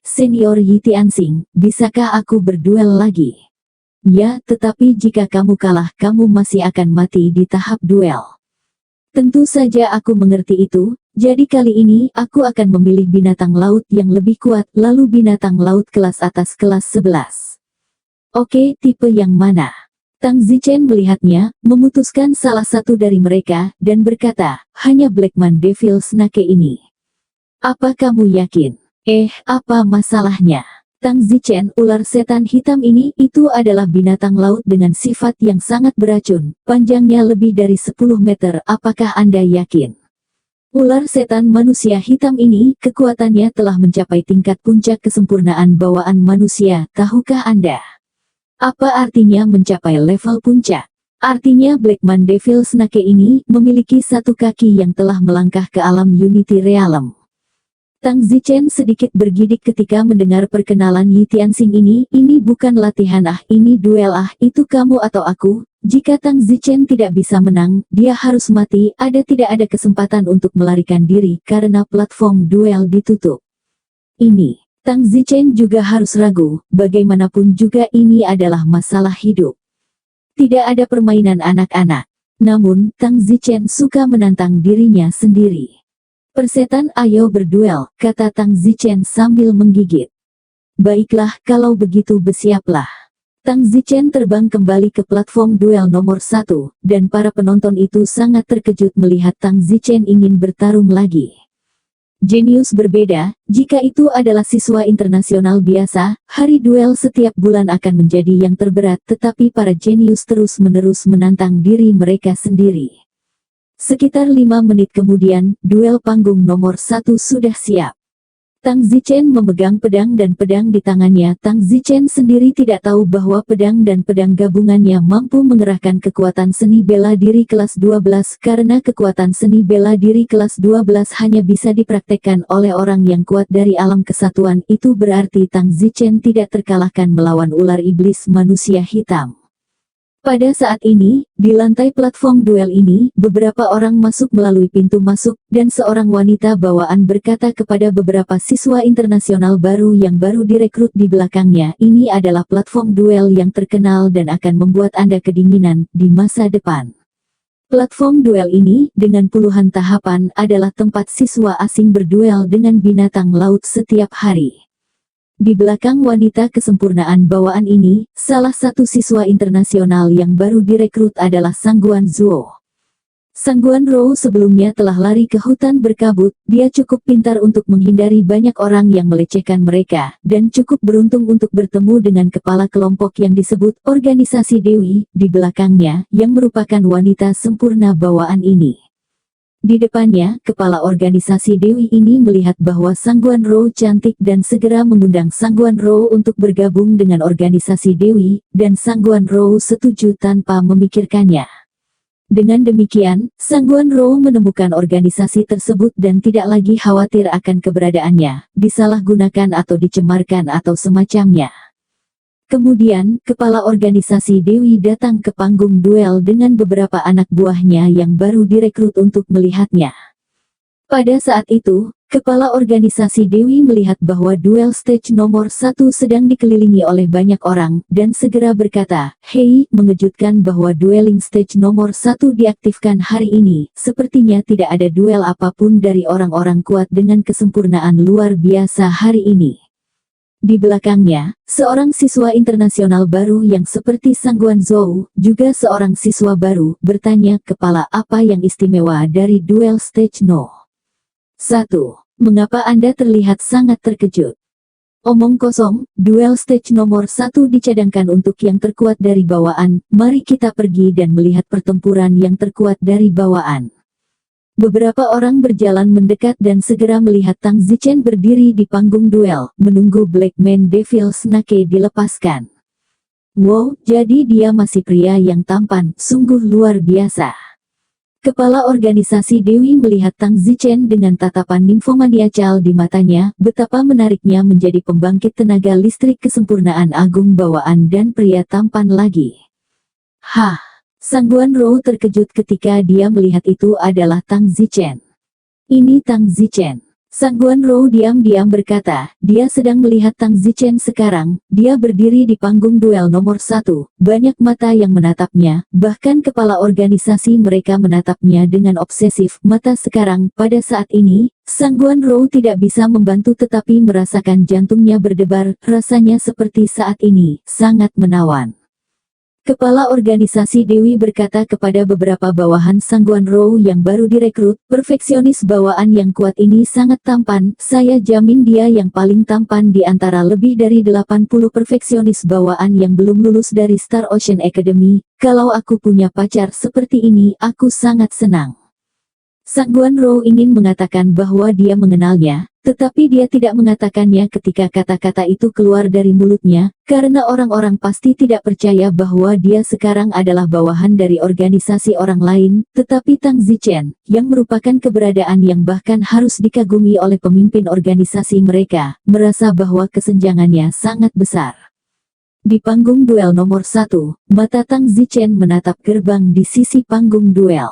Senior Yi Tianxing, bisakah aku berduel lagi? Ya, tetapi jika kamu kalah, kamu masih akan mati di tahap duel. Tentu saja aku mengerti itu, jadi kali ini aku akan memilih binatang laut yang lebih kuat, lalu binatang laut kelas atas kelas 11. Oke, tipe yang mana? Tang Zichen melihatnya, memutuskan salah satu dari mereka, dan berkata, hanya Blackman Devil Snake ini. Apa kamu yakin? Apa masalahnya? Tang Zichen, ular setan hitam ini, itu adalah binatang laut dengan sifat yang sangat beracun, panjangnya lebih dari 10 meter, apakah Anda yakin? Ular setan manusia hitam ini, kekuatannya telah mencapai tingkat puncak kesempurnaan bawaan manusia, tahukah Anda? Apa artinya mencapai level puncak? Artinya Blackman Devil Snake ini memiliki satu kaki yang telah melangkah ke alam Unity Realm. Tang Zichen sedikit bergidik ketika mendengar perkenalan Yi Tianxing ini bukan latihan ini duel itu kamu atau aku. Jika Tang Zichen tidak bisa menang, dia harus mati, tidak ada kesempatan untuk melarikan diri karena platform duel ditutup. Tang Zichen juga harus ragu, bagaimanapun juga ini adalah masalah hidup. Tidak ada permainan anak-anak. Namun, Tang Zichen suka menantang dirinya sendiri. Persetan, ayo berduel, kata Tang Zichen sambil menggigit. Baiklah, kalau begitu bersiaplah. Tang Zichen terbang kembali ke platform duel nomor 1, dan para penonton itu sangat terkejut melihat Tang Zichen ingin bertarung lagi. Jenius berbeda, jika itu adalah siswa internasional biasa, hari duel setiap bulan akan menjadi yang terberat, tetapi para jenius terus-menerus menantang diri mereka sendiri. Sekitar 5 menit kemudian, duel panggung nomor 1 sudah siap. Tang Zichen memegang pedang dan pedang di tangannya. Tang Zichen sendiri tidak tahu bahwa pedang dan pedang gabungannya mampu mengerahkan kekuatan seni bela diri kelas 12 karena kekuatan seni bela diri kelas 12 hanya bisa dipraktekkan oleh orang yang kuat dari alam kesatuan. Itu berarti Tang Zichen tidak terkalahkan melawan ular iblis manusia hitam. Pada saat ini, di lantai platform duel ini, beberapa orang masuk melalui pintu masuk, dan seorang wanita bawaan berkata kepada beberapa siswa internasional baru yang baru direkrut di belakangnya, ini adalah platform duel yang terkenal dan akan membuat Anda kedinginan di masa depan. Platform duel ini, dengan puluhan tahapan, adalah tempat siswa asing berduel dengan binatang laut setiap hari. Di belakang wanita kesempurnaan bawaan ini, salah satu siswa internasional yang baru direkrut adalah Sangguan Zhuo. Sangguan Rou sebelumnya telah lari ke hutan berkabut, dia cukup pintar untuk menghindari banyak orang yang melecehkan mereka, dan cukup beruntung untuk bertemu dengan kepala kelompok yang disebut Organisasi Dewi, di belakangnya, yang merupakan wanita sempurna bawaan ini. Di depannya, kepala organisasi Dewi ini melihat bahwa Sangguan Rou cantik dan segera mengundang Sangguan Rou untuk bergabung dengan organisasi Dewi, dan Sangguan Rou setuju tanpa memikirkannya. Dengan demikian, Sangguan Rou menemukan organisasi tersebut dan tidak lagi khawatir akan keberadaannya, disalahgunakan atau dicemarkan atau semacamnya. Kemudian, kepala organisasi Dewi datang ke panggung duel dengan beberapa anak buahnya yang baru direkrut untuk melihatnya. Pada saat itu, kepala organisasi Dewi melihat bahwa duel stage nomor 1 sedang dikelilingi oleh banyak orang, dan segera berkata, "Hei, mengejutkan bahwa dueling stage nomor 1 diaktifkan hari ini, sepertinya tidak ada duel apapun dari orang-orang kuat dengan kesempurnaan luar biasa hari ini." Di belakangnya, seorang siswa internasional baru yang seperti Sangguan Zhou, juga seorang siswa baru, bertanya, "Kepala, apa yang istimewa dari duel stage no. 1. Mengapa Anda terlihat sangat terkejut?" Omong kosong, duel stage nomor 1 dicadangkan untuk yang terkuat dari bawaan, mari kita pergi dan melihat pertempuran yang terkuat dari bawaan. Beberapa orang berjalan mendekat dan segera melihat Tang Zichen berdiri di panggung duel, menunggu Blackman Devil Snake dilepaskan. Wow, jadi dia masih pria yang tampan, sungguh luar biasa. Kepala organisasi Dewi melihat Tang Zichen dengan tatapan nymphomaniacal di matanya, betapa menariknya menjadi pembangkit tenaga listrik kesempurnaan agung bawaan dan pria tampan lagi. Hah! Sangguan Rou terkejut ketika dia melihat itu adalah Tang Zichen. Ini Tang Zichen. Sang Guan Rou diam-diam berkata, dia sedang melihat Tang Zichen sekarang. Dia berdiri di panggung duel nomor 1. Banyak mata yang menatapnya, bahkan kepala organisasi mereka menatapnya dengan obsesif mata sekarang. Pada saat ini, Sang Guan Rou tidak bisa membantu tetapi merasakan jantungnya berdebar, rasanya seperti saat ini, sangat menawan. Kepala organisasi Dewi berkata kepada beberapa bawahan Sang Guan Rou yang baru direkrut, perfeksionis bawaan yang kuat ini sangat tampan, saya jamin dia yang paling tampan di antara lebih dari 80 perfeksionis bawaan yang belum lulus dari Star Ocean Academy. Kalau aku punya pacar seperti ini, aku sangat senang. Sang Guan Rou ingin mengatakan bahwa dia mengenalnya, tetapi dia tidak mengatakannya ketika kata-kata itu keluar dari mulutnya, karena orang-orang pasti tidak percaya bahwa dia sekarang adalah bawahan dari organisasi orang lain, tetapi Tang Zichen, yang merupakan keberadaan yang bahkan harus dikagumi oleh pemimpin organisasi mereka, merasa bahwa kesenjangannya sangat besar. Di panggung duel nomor 1, mata Tang Zichen menatap gerbang di sisi panggung duel.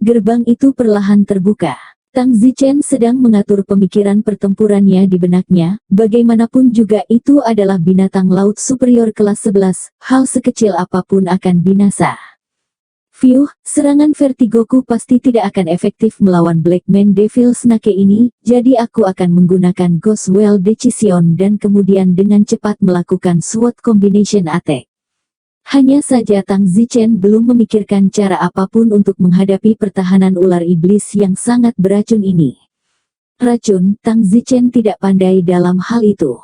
Gerbang itu perlahan terbuka. Tang Zichen sedang mengatur pemikiran pertempurannya di benaknya, bagaimanapun juga itu adalah binatang laut superior kelas 11, hal sekecil apapun akan binasa. Fiuh, serangan vertigoku pasti tidak akan efektif melawan Blackman Devil Snake ini, jadi aku akan menggunakan Ghost Well Decision dan kemudian dengan cepat melakukan SWOT Combination Attack. Hanya saja Tang Zichen belum memikirkan cara apapun untuk menghadapi pertahanan ular iblis yang sangat beracun ini. Racun, Tang Zichen tidak pandai dalam hal itu.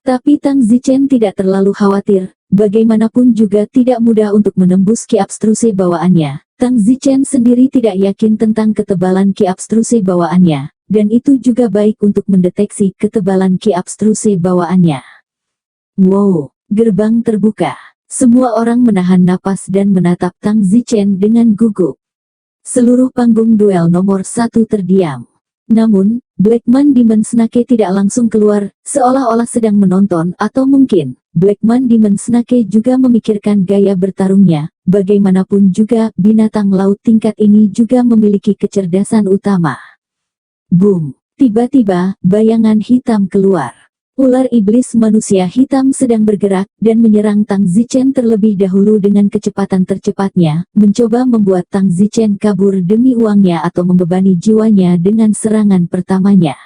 Tapi Tang Zichen tidak terlalu khawatir, bagaimanapun juga tidak mudah untuk menembus ki abstruse bawaannya. Tang Zichen sendiri tidak yakin tentang ketebalan ki abstruse bawaannya, dan itu juga baik untuk mendeteksi ketebalan ki abstruse bawaannya. Wow, gerbang terbuka. Semua orang menahan napas dan menatap Tang Zichen dengan gugup. Seluruh panggung duel nomor 1 terdiam. Namun, Blackman Demon Snake tidak langsung keluar, seolah-olah sedang menonton, atau mungkin, Blackman Demon Snake juga memikirkan gaya bertarungnya. Bagaimanapun juga, binatang laut tingkat ini juga memiliki kecerdasan utama. Boom! Tiba-tiba, bayangan hitam keluar. Ular iblis manusia hitam sedang bergerak, dan menyerang Tang Zichen terlebih dahulu dengan kecepatan tercepatnya, mencoba membuat Tang Zichen kabur demi uangnya atau membebani jiwanya dengan serangan pertamanya.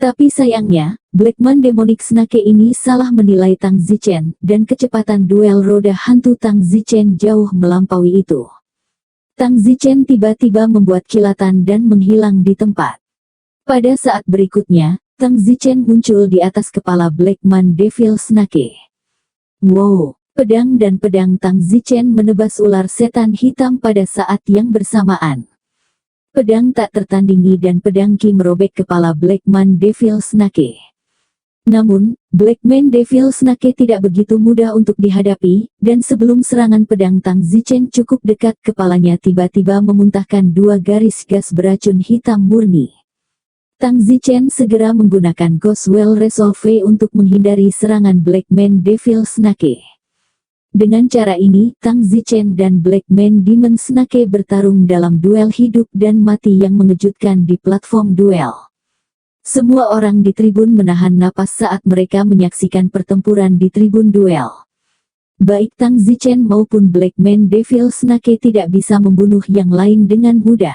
Tapi sayangnya, Blackman Demonic Snake ini salah menilai Tang Zichen, dan kecepatan duel roda hantu Tang Zichen jauh melampaui itu. Tang Zichen tiba-tiba membuat kilatan dan menghilang di tempat. Pada saat berikutnya, Tang Zichen muncul di atas kepala Blackman Devil Snake. Wow, pedang dan pedang Tang Zichen menebas ular setan hitam pada saat yang bersamaan. Pedang tak tertandingi dan pedang Ki merobek kepala Blackman Devil Snake. Namun, Blackman Devil Snake tidak begitu mudah untuk dihadapi, dan sebelum serangan pedang Tang Zichen cukup dekat, kepalanya tiba-tiba memuntahkan 2 garis gas beracun hitam murni. Tang Zichen segera menggunakan Ghost Well Resolve untuk menghindari serangan Blackman Devil Snake. Dengan cara ini, Tang Zichen dan Blackman Demon Snake bertarung dalam duel hidup dan mati yang mengejutkan di platform duel. Semua orang di tribun menahan napas saat mereka menyaksikan pertempuran di tribun duel. Baik Tang Zichen maupun Blackman Devil Snake tidak bisa membunuh yang lain dengan mudah.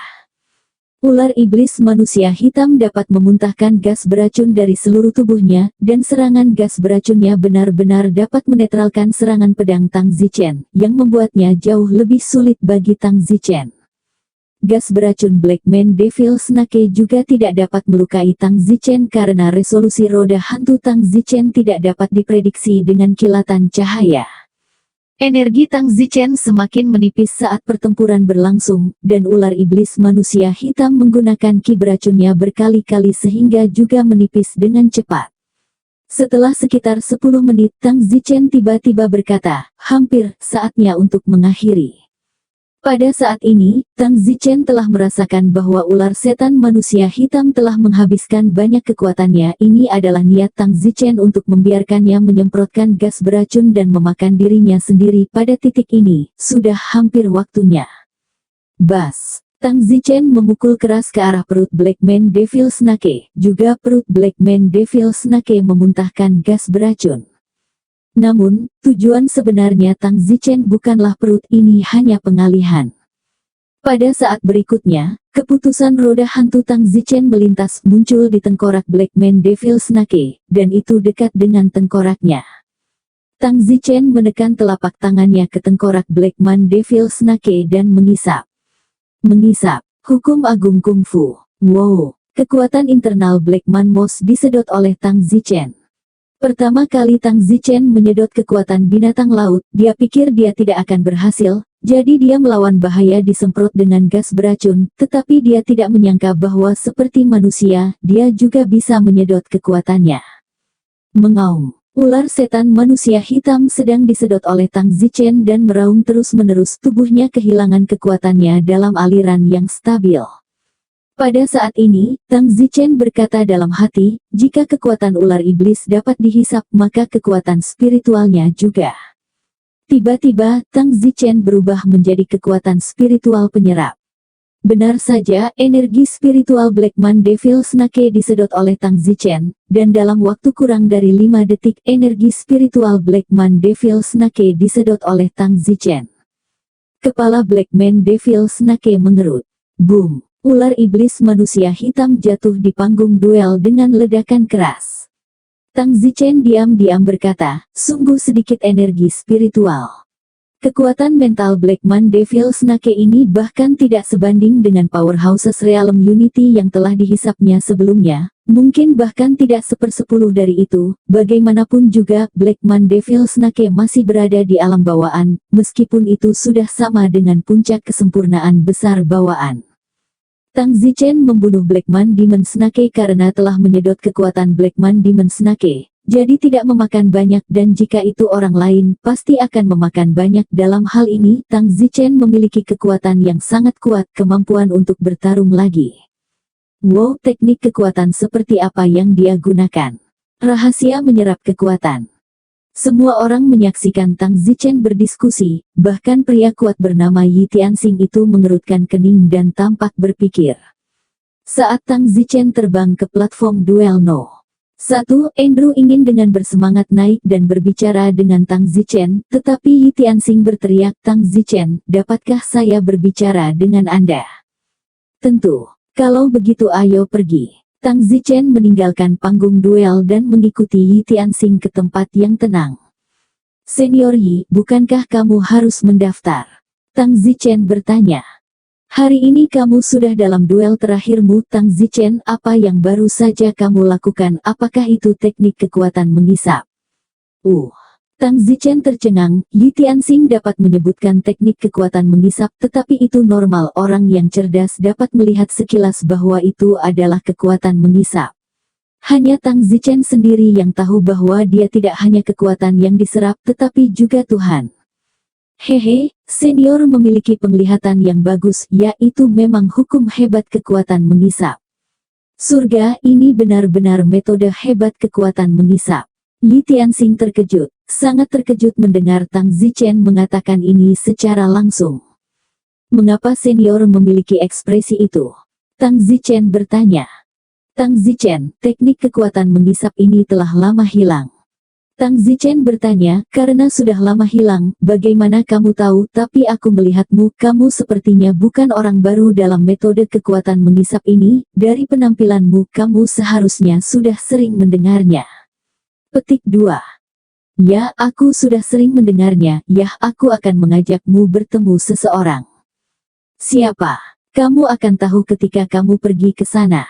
Ular iblis manusia hitam dapat memuntahkan gas beracun dari seluruh tubuhnya, dan serangan gas beracunnya benar-benar dapat menetralkan serangan pedang Tang Zichen, yang membuatnya jauh lebih sulit bagi Tang Zichen. Gas beracun Blackman Devil Snake juga tidak dapat melukai Tang Zichen karena resolusi roda hantu Tang Zichen tidak dapat diprediksi dengan kilatan cahaya. Energi Tang Zichen semakin menipis saat pertempuran berlangsung, dan ular iblis manusia hitam menggunakan ki beracunnya berkali-kali sehingga juga menipis dengan cepat. Setelah sekitar 10 menit, Tang Zichen tiba-tiba berkata, hampir saatnya untuk mengakhiri. Pada saat ini, Tang Zichen telah merasakan bahwa ular setan manusia hitam telah menghabiskan banyak kekuatannya. Ini adalah niat Tang Zichen untuk membiarkannya menyemprotkan gas beracun dan memakan dirinya sendiri. Pada titik ini, sudah hampir waktunya. Bas! Tang Zichen memukul keras ke arah perut Black Man Devil Snake. Juga perut Black Man Devil Snake memuntahkan gas beracun. Namun, tujuan sebenarnya Tang Zichen bukanlah perut, ini hanya pengalihan. Pada saat berikutnya, keputusan roda hantu Tang Zichen melintas muncul di tengkorak Black Man Devil Snake, dan itu dekat dengan tengkoraknya. Tang Zichen menekan telapak tangannya ke tengkorak Black Man Devil Snake dan mengisap. Mengisap. Hukum agung kungfu. Wow. Kekuatan internal Black Man Moss disedot oleh Tang Zichen. Pertama kali Tang Zichen menyedot kekuatan binatang laut, dia pikir dia tidak akan berhasil, jadi dia melawan bahaya disemprot dengan gas beracun, tetapi dia tidak menyangka bahwa seperti manusia, dia juga bisa menyedot kekuatannya. Mengaum. Ular setan manusia hitam sedang disedot oleh Tang Zichen dan meraung terus-menerus, tubuhnya kehilangan kekuatannya dalam aliran yang stabil. Pada saat ini, Tang Zichen berkata dalam hati, jika kekuatan ular iblis dapat dihisap, maka kekuatan spiritualnya juga. Tiba-tiba, Tang Zichen berubah menjadi kekuatan spiritual penyerap. Benar saja, energi spiritual Black Man Devil Snake disedot oleh Tang Zichen, dan dalam waktu kurang dari 5 detik, energi spiritual Black Man Devil Snake disedot oleh Tang Zichen. Kepala Black Man Devil Snake mengerut. Boom! Ular iblis manusia hitam jatuh di panggung duel dengan ledakan keras. Tang Zichen diam-diam berkata, sungguh sedikit energi spiritual. Kekuatan mental Black Man Devil Snake ini bahkan tidak sebanding dengan powerhouses Realm Unity yang telah dihisapnya sebelumnya, mungkin bahkan tidak 1/10 dari itu. Bagaimanapun juga, Black Man Devil Snake masih berada di alam bawaan, meskipun itu sudah sama dengan puncak kesempurnaan besar bawaan. Tang Zichen membunuh Black Man Demon Snake karena telah menyedot kekuatan Black Man Demon Snake, jadi tidak memakan banyak, dan jika itu orang lain, pasti akan memakan banyak. Dalam hal ini, Tang Zichen memiliki kekuatan yang sangat kuat, kemampuan untuk bertarung lagi. Wow, teknik kekuatan seperti apa yang dia gunakan? Rahasia menyerap kekuatan. Semua orang menyaksikan Tang Zichen berdiskusi, bahkan pria kuat bernama Yi Tianxing itu mengerutkan kening dan tampak berpikir. Saat Tang Zichen terbang ke platform duel No. 1, Andrew ingin dengan bersemangat naik dan berbicara dengan Tang Zichen, tetapi Yi Tianxing berteriak, Tang Zichen, dapatkah saya berbicara dengan Anda? Tentu. Kalau begitu ayo pergi. Tang Zichen meninggalkan panggung duel dan mengikuti Yi Tianxing ke tempat yang tenang. Senior Yi, bukankah kamu harus mendaftar? Tang Zichen bertanya. Hari ini kamu sudah dalam duel terakhirmu. Tang Zichen, apa yang baru saja kamu lakukan? Apakah itu teknik kekuatan mengisap? Tang Zichen tercengang. Yi Tianxing dapat menyebutkan teknik kekuatan mengisap, tetapi itu normal, orang yang cerdas dapat melihat sekilas bahwa itu adalah kekuatan mengisap. Hanya Tang Zichen sendiri yang tahu bahwa dia tidak hanya kekuatan yang diserap, tetapi juga Tuhan. Hehe, senior memiliki penglihatan yang bagus, yaitu memang hukum hebat kekuatan mengisap. Surga, ini benar-benar metode hebat kekuatan mengisap. Yi Tianxing terkejut, sangat terkejut mendengar Tang Zichen mengatakan ini secara langsung. Mengapa senior memiliki ekspresi itu? Tang Zichen bertanya. Tang Zichen, teknik kekuatan mengisap ini telah lama hilang. Tang Zichen bertanya, karena sudah lama hilang, bagaimana kamu tahu? Tapi aku melihatmu, kamu sepertinya bukan orang baru dalam metode kekuatan mengisap ini, dari penampilanmu kamu seharusnya sudah sering mendengarnya. Petik 2. Ya, aku sudah sering mendengarnya. Ya, aku akan mengajakmu bertemu seseorang. Siapa? Kamu akan tahu ketika kamu pergi ke sana.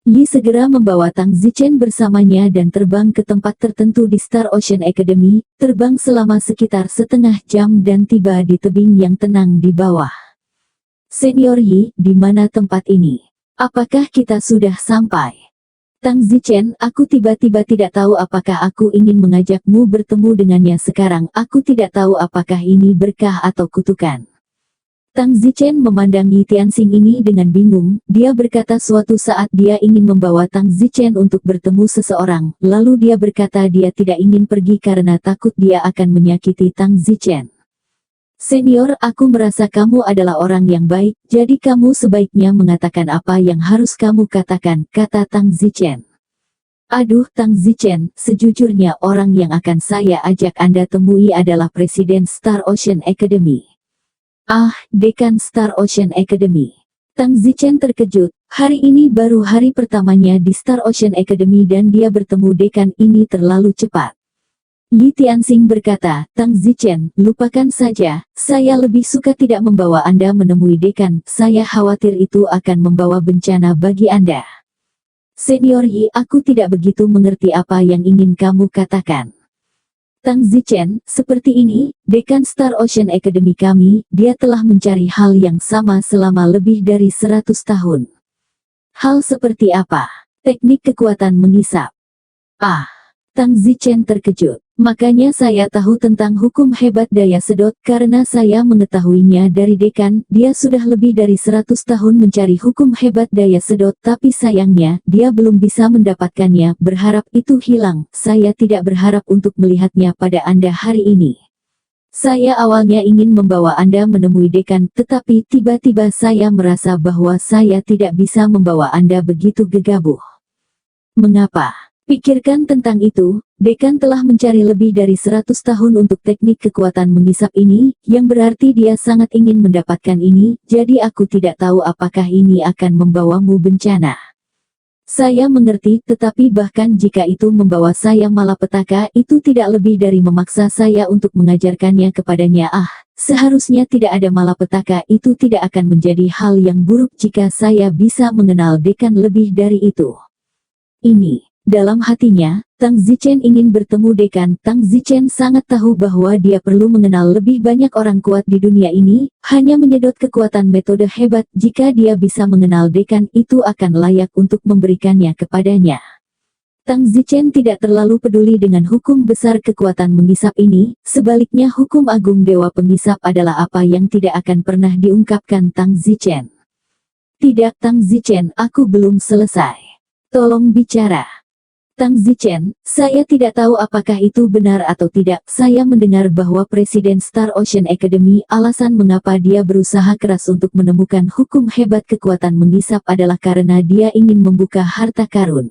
Yi segera membawa Tang Zichen bersamanya dan terbang ke tempat tertentu di Star Ocean Academy, terbang selama sekitar setengah jam dan tiba di tebing yang tenang di bawah. Senior Yi, di mana tempat ini? Apakah kita sudah sampai? Tang Zichen, aku tiba-tiba tidak tahu apakah aku ingin mengajakmu bertemu dengannya sekarang. Aku tidak tahu apakah ini berkah atau kutukan. Tang Zichen memandang Yi Tianxing ini dengan bingung. Dia berkata suatu saat dia ingin membawa Tang Zichen untuk bertemu seseorang. Lalu dia berkata dia tidak ingin pergi karena takut dia akan menyakiti Tang Zichen. Senior, aku merasa kamu adalah orang yang baik, jadi kamu sebaiknya mengatakan apa yang harus kamu katakan, kata Tang Zichen. Aduh Tang Zichen, sejujurnya orang yang akan saya ajak Anda temui adalah Presiden Star Ocean Academy. Ah, Dekan Star Ocean Academy. Tang Zichen terkejut, hari ini baru hari pertamanya di Star Ocean Academy dan dia bertemu dekan ini terlalu cepat. Yi Tianxing berkata, Tang Zichen, lupakan saja, saya lebih suka tidak membawa Anda menemui dekan, saya khawatir itu akan membawa bencana bagi Anda. Senior Yi, aku tidak begitu mengerti apa yang ingin kamu katakan. Tang Zichen, seperti ini, dekan Star Ocean Academy kami, dia telah mencari hal yang sama selama lebih dari 100 tahun. Hal seperti apa? Teknik kekuatan mengisap. Ah, Tang Zichen terkejut. Makanya saya tahu tentang hukum hebat daya sedot karena saya mengetahuinya dari dekan, dia sudah lebih dari 100 tahun mencari hukum hebat daya sedot tapi sayangnya, dia belum bisa mendapatkannya, berharap itu hilang, saya tidak berharap untuk melihatnya pada Anda hari ini. Saya awalnya ingin membawa Anda menemui dekan, tetapi tiba-tiba saya merasa bahwa saya tidak bisa membawa Anda begitu gegabah. Mengapa? Pikirkan tentang itu, dekan telah mencari lebih dari 100 tahun untuk teknik kekuatan mengisap ini, yang berarti dia sangat ingin mendapatkan ini, jadi aku tidak tahu apakah ini akan membawamu bencana. Saya mengerti, tetapi bahkan jika itu membawa saya malapetaka, itu tidak lebih dari memaksa saya untuk mengajarkannya kepadanya. Ah, seharusnya tidak ada malapetaka, itu tidak akan menjadi hal yang buruk jika saya bisa mengenal dekan lebih dari itu. Ini. Dalam hatinya, Tang Zichen ingin bertemu dekan. Tang Zichen sangat tahu bahwa dia perlu mengenal lebih banyak orang kuat di dunia ini, hanya menyedot kekuatan metode hebat, jika dia bisa mengenal dekan itu akan layak untuk memberikannya kepadanya. Tang Zichen tidak terlalu peduli dengan hukum besar kekuatan mengisap ini, sebaliknya hukum agung Dewa Pengisap adalah apa yang tidak akan pernah diungkapkan Tang Zichen. Tidak Tang Zichen, aku belum selesai. Tolong bicara. Tang Zichen, saya tidak tahu apakah itu benar atau tidak. Saya mendengar bahwa Presiden Star Ocean Academy, alasan mengapa dia berusaha keras untuk menemukan hukum hebat kekuatan mengisap adalah karena dia ingin membuka harta karun.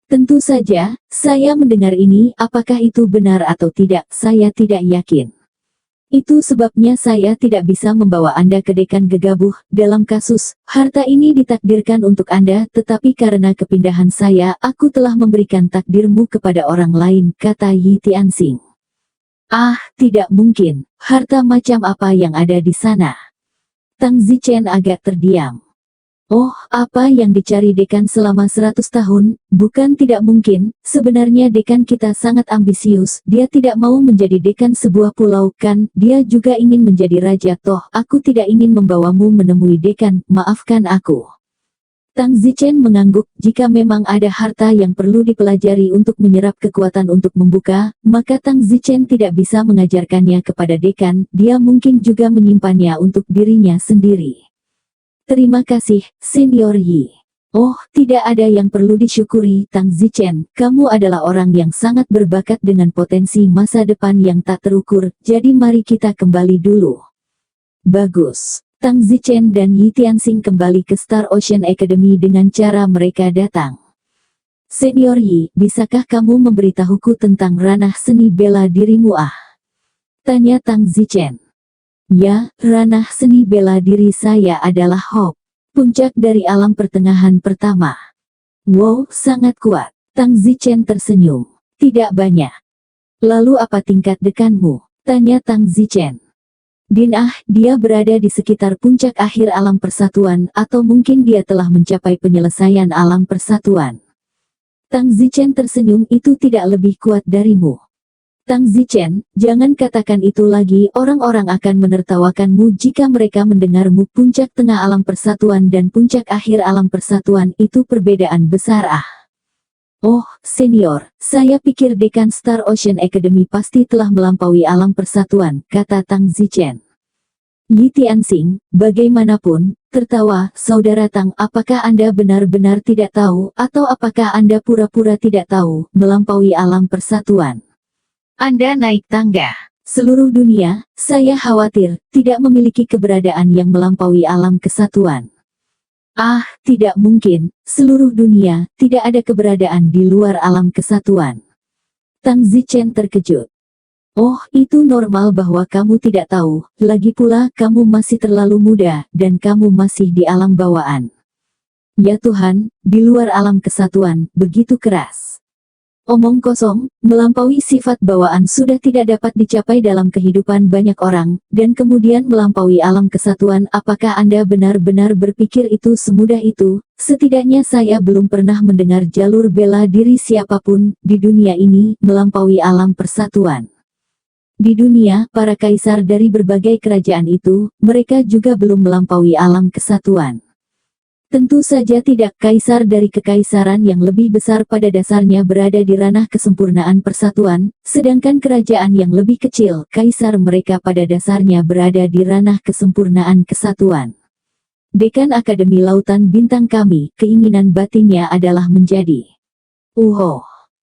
Tentu saja, saya mendengar ini, apakah itu benar atau tidak, saya tidak yakin. Itu sebabnya saya tidak bisa membawa Anda ke dekan gegabah. Dalam kasus, harta ini ditakdirkan untuk Anda, tetapi karena kepindahan saya, aku telah memberikan takdirmu kepada orang lain, kata Yi Tianxing. Ah, tidak mungkin. Harta macam apa yang ada di sana? Tang Zichen agak terdiam. Oh, apa yang dicari dekan selama 100 tahun? Bukan tidak mungkin, sebenarnya dekan kita sangat ambisius, dia tidak mau menjadi dekan sebuah pulau kan, dia juga ingin menjadi raja toh, aku tidak ingin membawamu menemui dekan, maafkan aku. Tang Zichen mengangguk, jika memang ada harta yang perlu dipelajari untuk menyerap kekuatan untuk membuka, maka Tang Zichen tidak bisa mengajarkannya kepada dekan, dia mungkin juga menyimpannya untuk dirinya sendiri. Terima kasih, Senior Yi. Oh, tidak ada yang perlu disyukuri, Tang Zichen. Kamu adalah orang yang sangat berbakat dengan potensi masa depan yang tak terukur, jadi mari kita kembali dulu. Bagus. Tang Zichen dan Yi Tianxing kembali ke Star Ocean Academy dengan cara mereka datang. Senior Yi, bisakah kamu memberitahuku tentang ranah seni bela dirimu? Tanya Tang Zichen. Ya, ranah seni bela diri saya adalah Hop. Puncak dari alam pertengahan pertama. Wow, sangat kuat. Tang Zichen tersenyum. Tidak banyak. Lalu apa tingkat dekanmu? Tanya Tang Zichen. Dia berada di sekitar puncak akhir alam persatuan, atau mungkin dia telah mencapai penyelesaian alam persatuan. Tang Zichen tersenyum, itu tidak lebih kuat darimu. Tang Zichen, jangan katakan itu lagi, orang-orang akan menertawakanmu jika mereka mendengarmu. Puncak tengah alam persatuan dan puncak akhir alam persatuan itu perbedaan besar. Oh, senior, saya pikir dekan Star Ocean Academy pasti telah melampaui alam persatuan, kata Tang Zichen. Yi Tianxing, bagaimanapun, tertawa, saudara Tang, apakah Anda benar-benar tidak tahu, atau apakah Anda pura-pura tidak tahu, melampaui alam persatuan? Anda naik tangga. Seluruh dunia, saya khawatir, tidak memiliki keberadaan yang melampaui alam kesatuan. Ah, tidak mungkin, seluruh dunia, tidak ada keberadaan di luar alam kesatuan. Tang Zichen terkejut. Oh, itu normal bahwa kamu tidak tahu, lagi pula kamu masih terlalu muda, dan kamu masih di alam bawaan. Ya Tuhan, di luar alam kesatuan, begitu keras. Omong kosong, melampaui sifat bawaan sudah tidak dapat dicapai dalam kehidupan banyak orang, dan kemudian melampaui alam kesatuan. Apakah Anda benar-benar berpikir itu semudah itu? Setidaknya saya belum pernah mendengar jalur bela diri siapapun di dunia ini melampaui alam persatuan. Di dunia, para kaisar dari berbagai kerajaan itu, mereka juga belum melampaui alam kesatuan. Tentu saja tidak, kaisar dari kekaisaran yang lebih besar pada dasarnya berada di ranah kesempurnaan persatuan, sedangkan kerajaan yang lebih kecil, kaisar mereka pada dasarnya berada di ranah kesempurnaan kesatuan. Dekan Akademi Lautan Bintang kami, keinginan batinnya adalah menjadi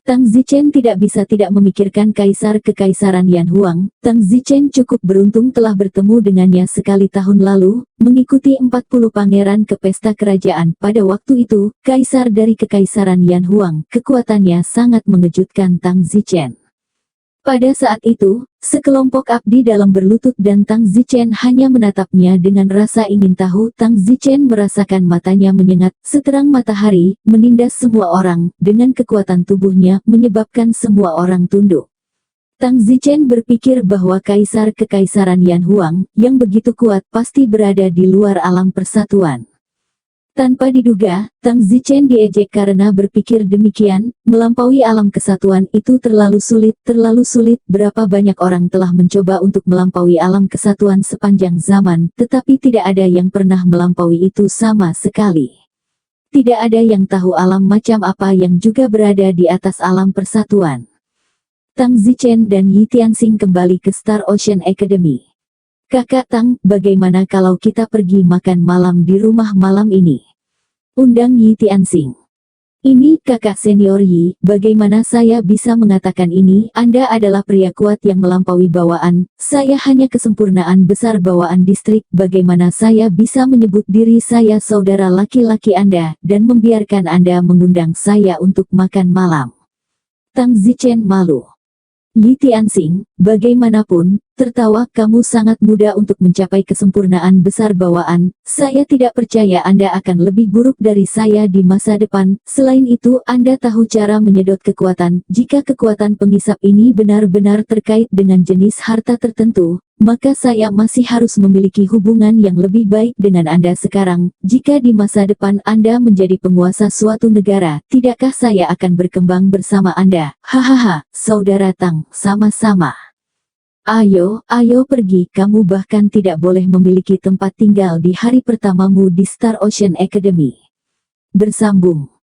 Tang Zichen tidak bisa tidak memikirkan kaisar kekaisaran Yan Huang. Tang Zichen cukup beruntung telah bertemu dengannya sekali tahun lalu, mengikuti 40 pangeran ke pesta kerajaan. Pada waktu itu, kaisar dari kekaisaran Yan Huang, kekuatannya sangat mengejutkan Tang Zichen. Pada saat itu, sekelompok abdi dalam berlutut dan Tang Zichen hanya menatapnya dengan rasa ingin tahu. Tang Zichen merasakan matanya menyengat, seterang matahari, menindas semua orang, dengan kekuatan tubuhnya, menyebabkan semua orang tunduk. Tang Zichen berpikir bahwa kaisar kekaisaran Yan Huang, yang begitu kuat pasti berada di luar alam persatuan. Tanpa diduga, Tang Zichen diejek karena berpikir demikian, melampaui alam kesatuan itu terlalu sulit, berapa banyak orang telah mencoba untuk melampaui alam kesatuan sepanjang zaman, tetapi tidak ada yang pernah melampaui itu sama sekali. Tidak ada yang tahu alam macam apa yang juga berada di atas alam persatuan. Tang Zichen dan Yi Tianxing kembali ke Star Ocean Academy. Kakak Tang, bagaimana kalau kita pergi makan malam di rumah malam ini? Undang Yi Tianxing. Ini kakak senior Yi, bagaimana saya bisa mengatakan ini? Anda adalah pria kuat yang melampaui bawaan, saya hanya kesempurnaan besar bawaan distrik. Bagaimana saya bisa menyebut diri saya saudara laki-laki Anda, dan membiarkan Anda mengundang saya untuk makan malam? Tang Zichen malu. Yi Tianxing, bagaimanapun, tertawa, kamu sangat muda untuk mencapai kesempurnaan besar bawaan, saya tidak percaya Anda akan lebih buruk dari saya di masa depan. Selain itu, Anda tahu cara menyedot kekuatan. Jika kekuatan penghisap ini benar-benar terkait dengan jenis harta tertentu, maka saya masih harus memiliki hubungan yang lebih baik dengan Anda sekarang. Jika di masa depan Anda menjadi penguasa suatu negara, tidakkah saya akan berkembang bersama Anda? Hahaha, saudara Tang, sama-sama. Ayo pergi, kamu bahkan tidak boleh memiliki tempat tinggal di hari pertamamu di Star Ocean Academy. Bersambung.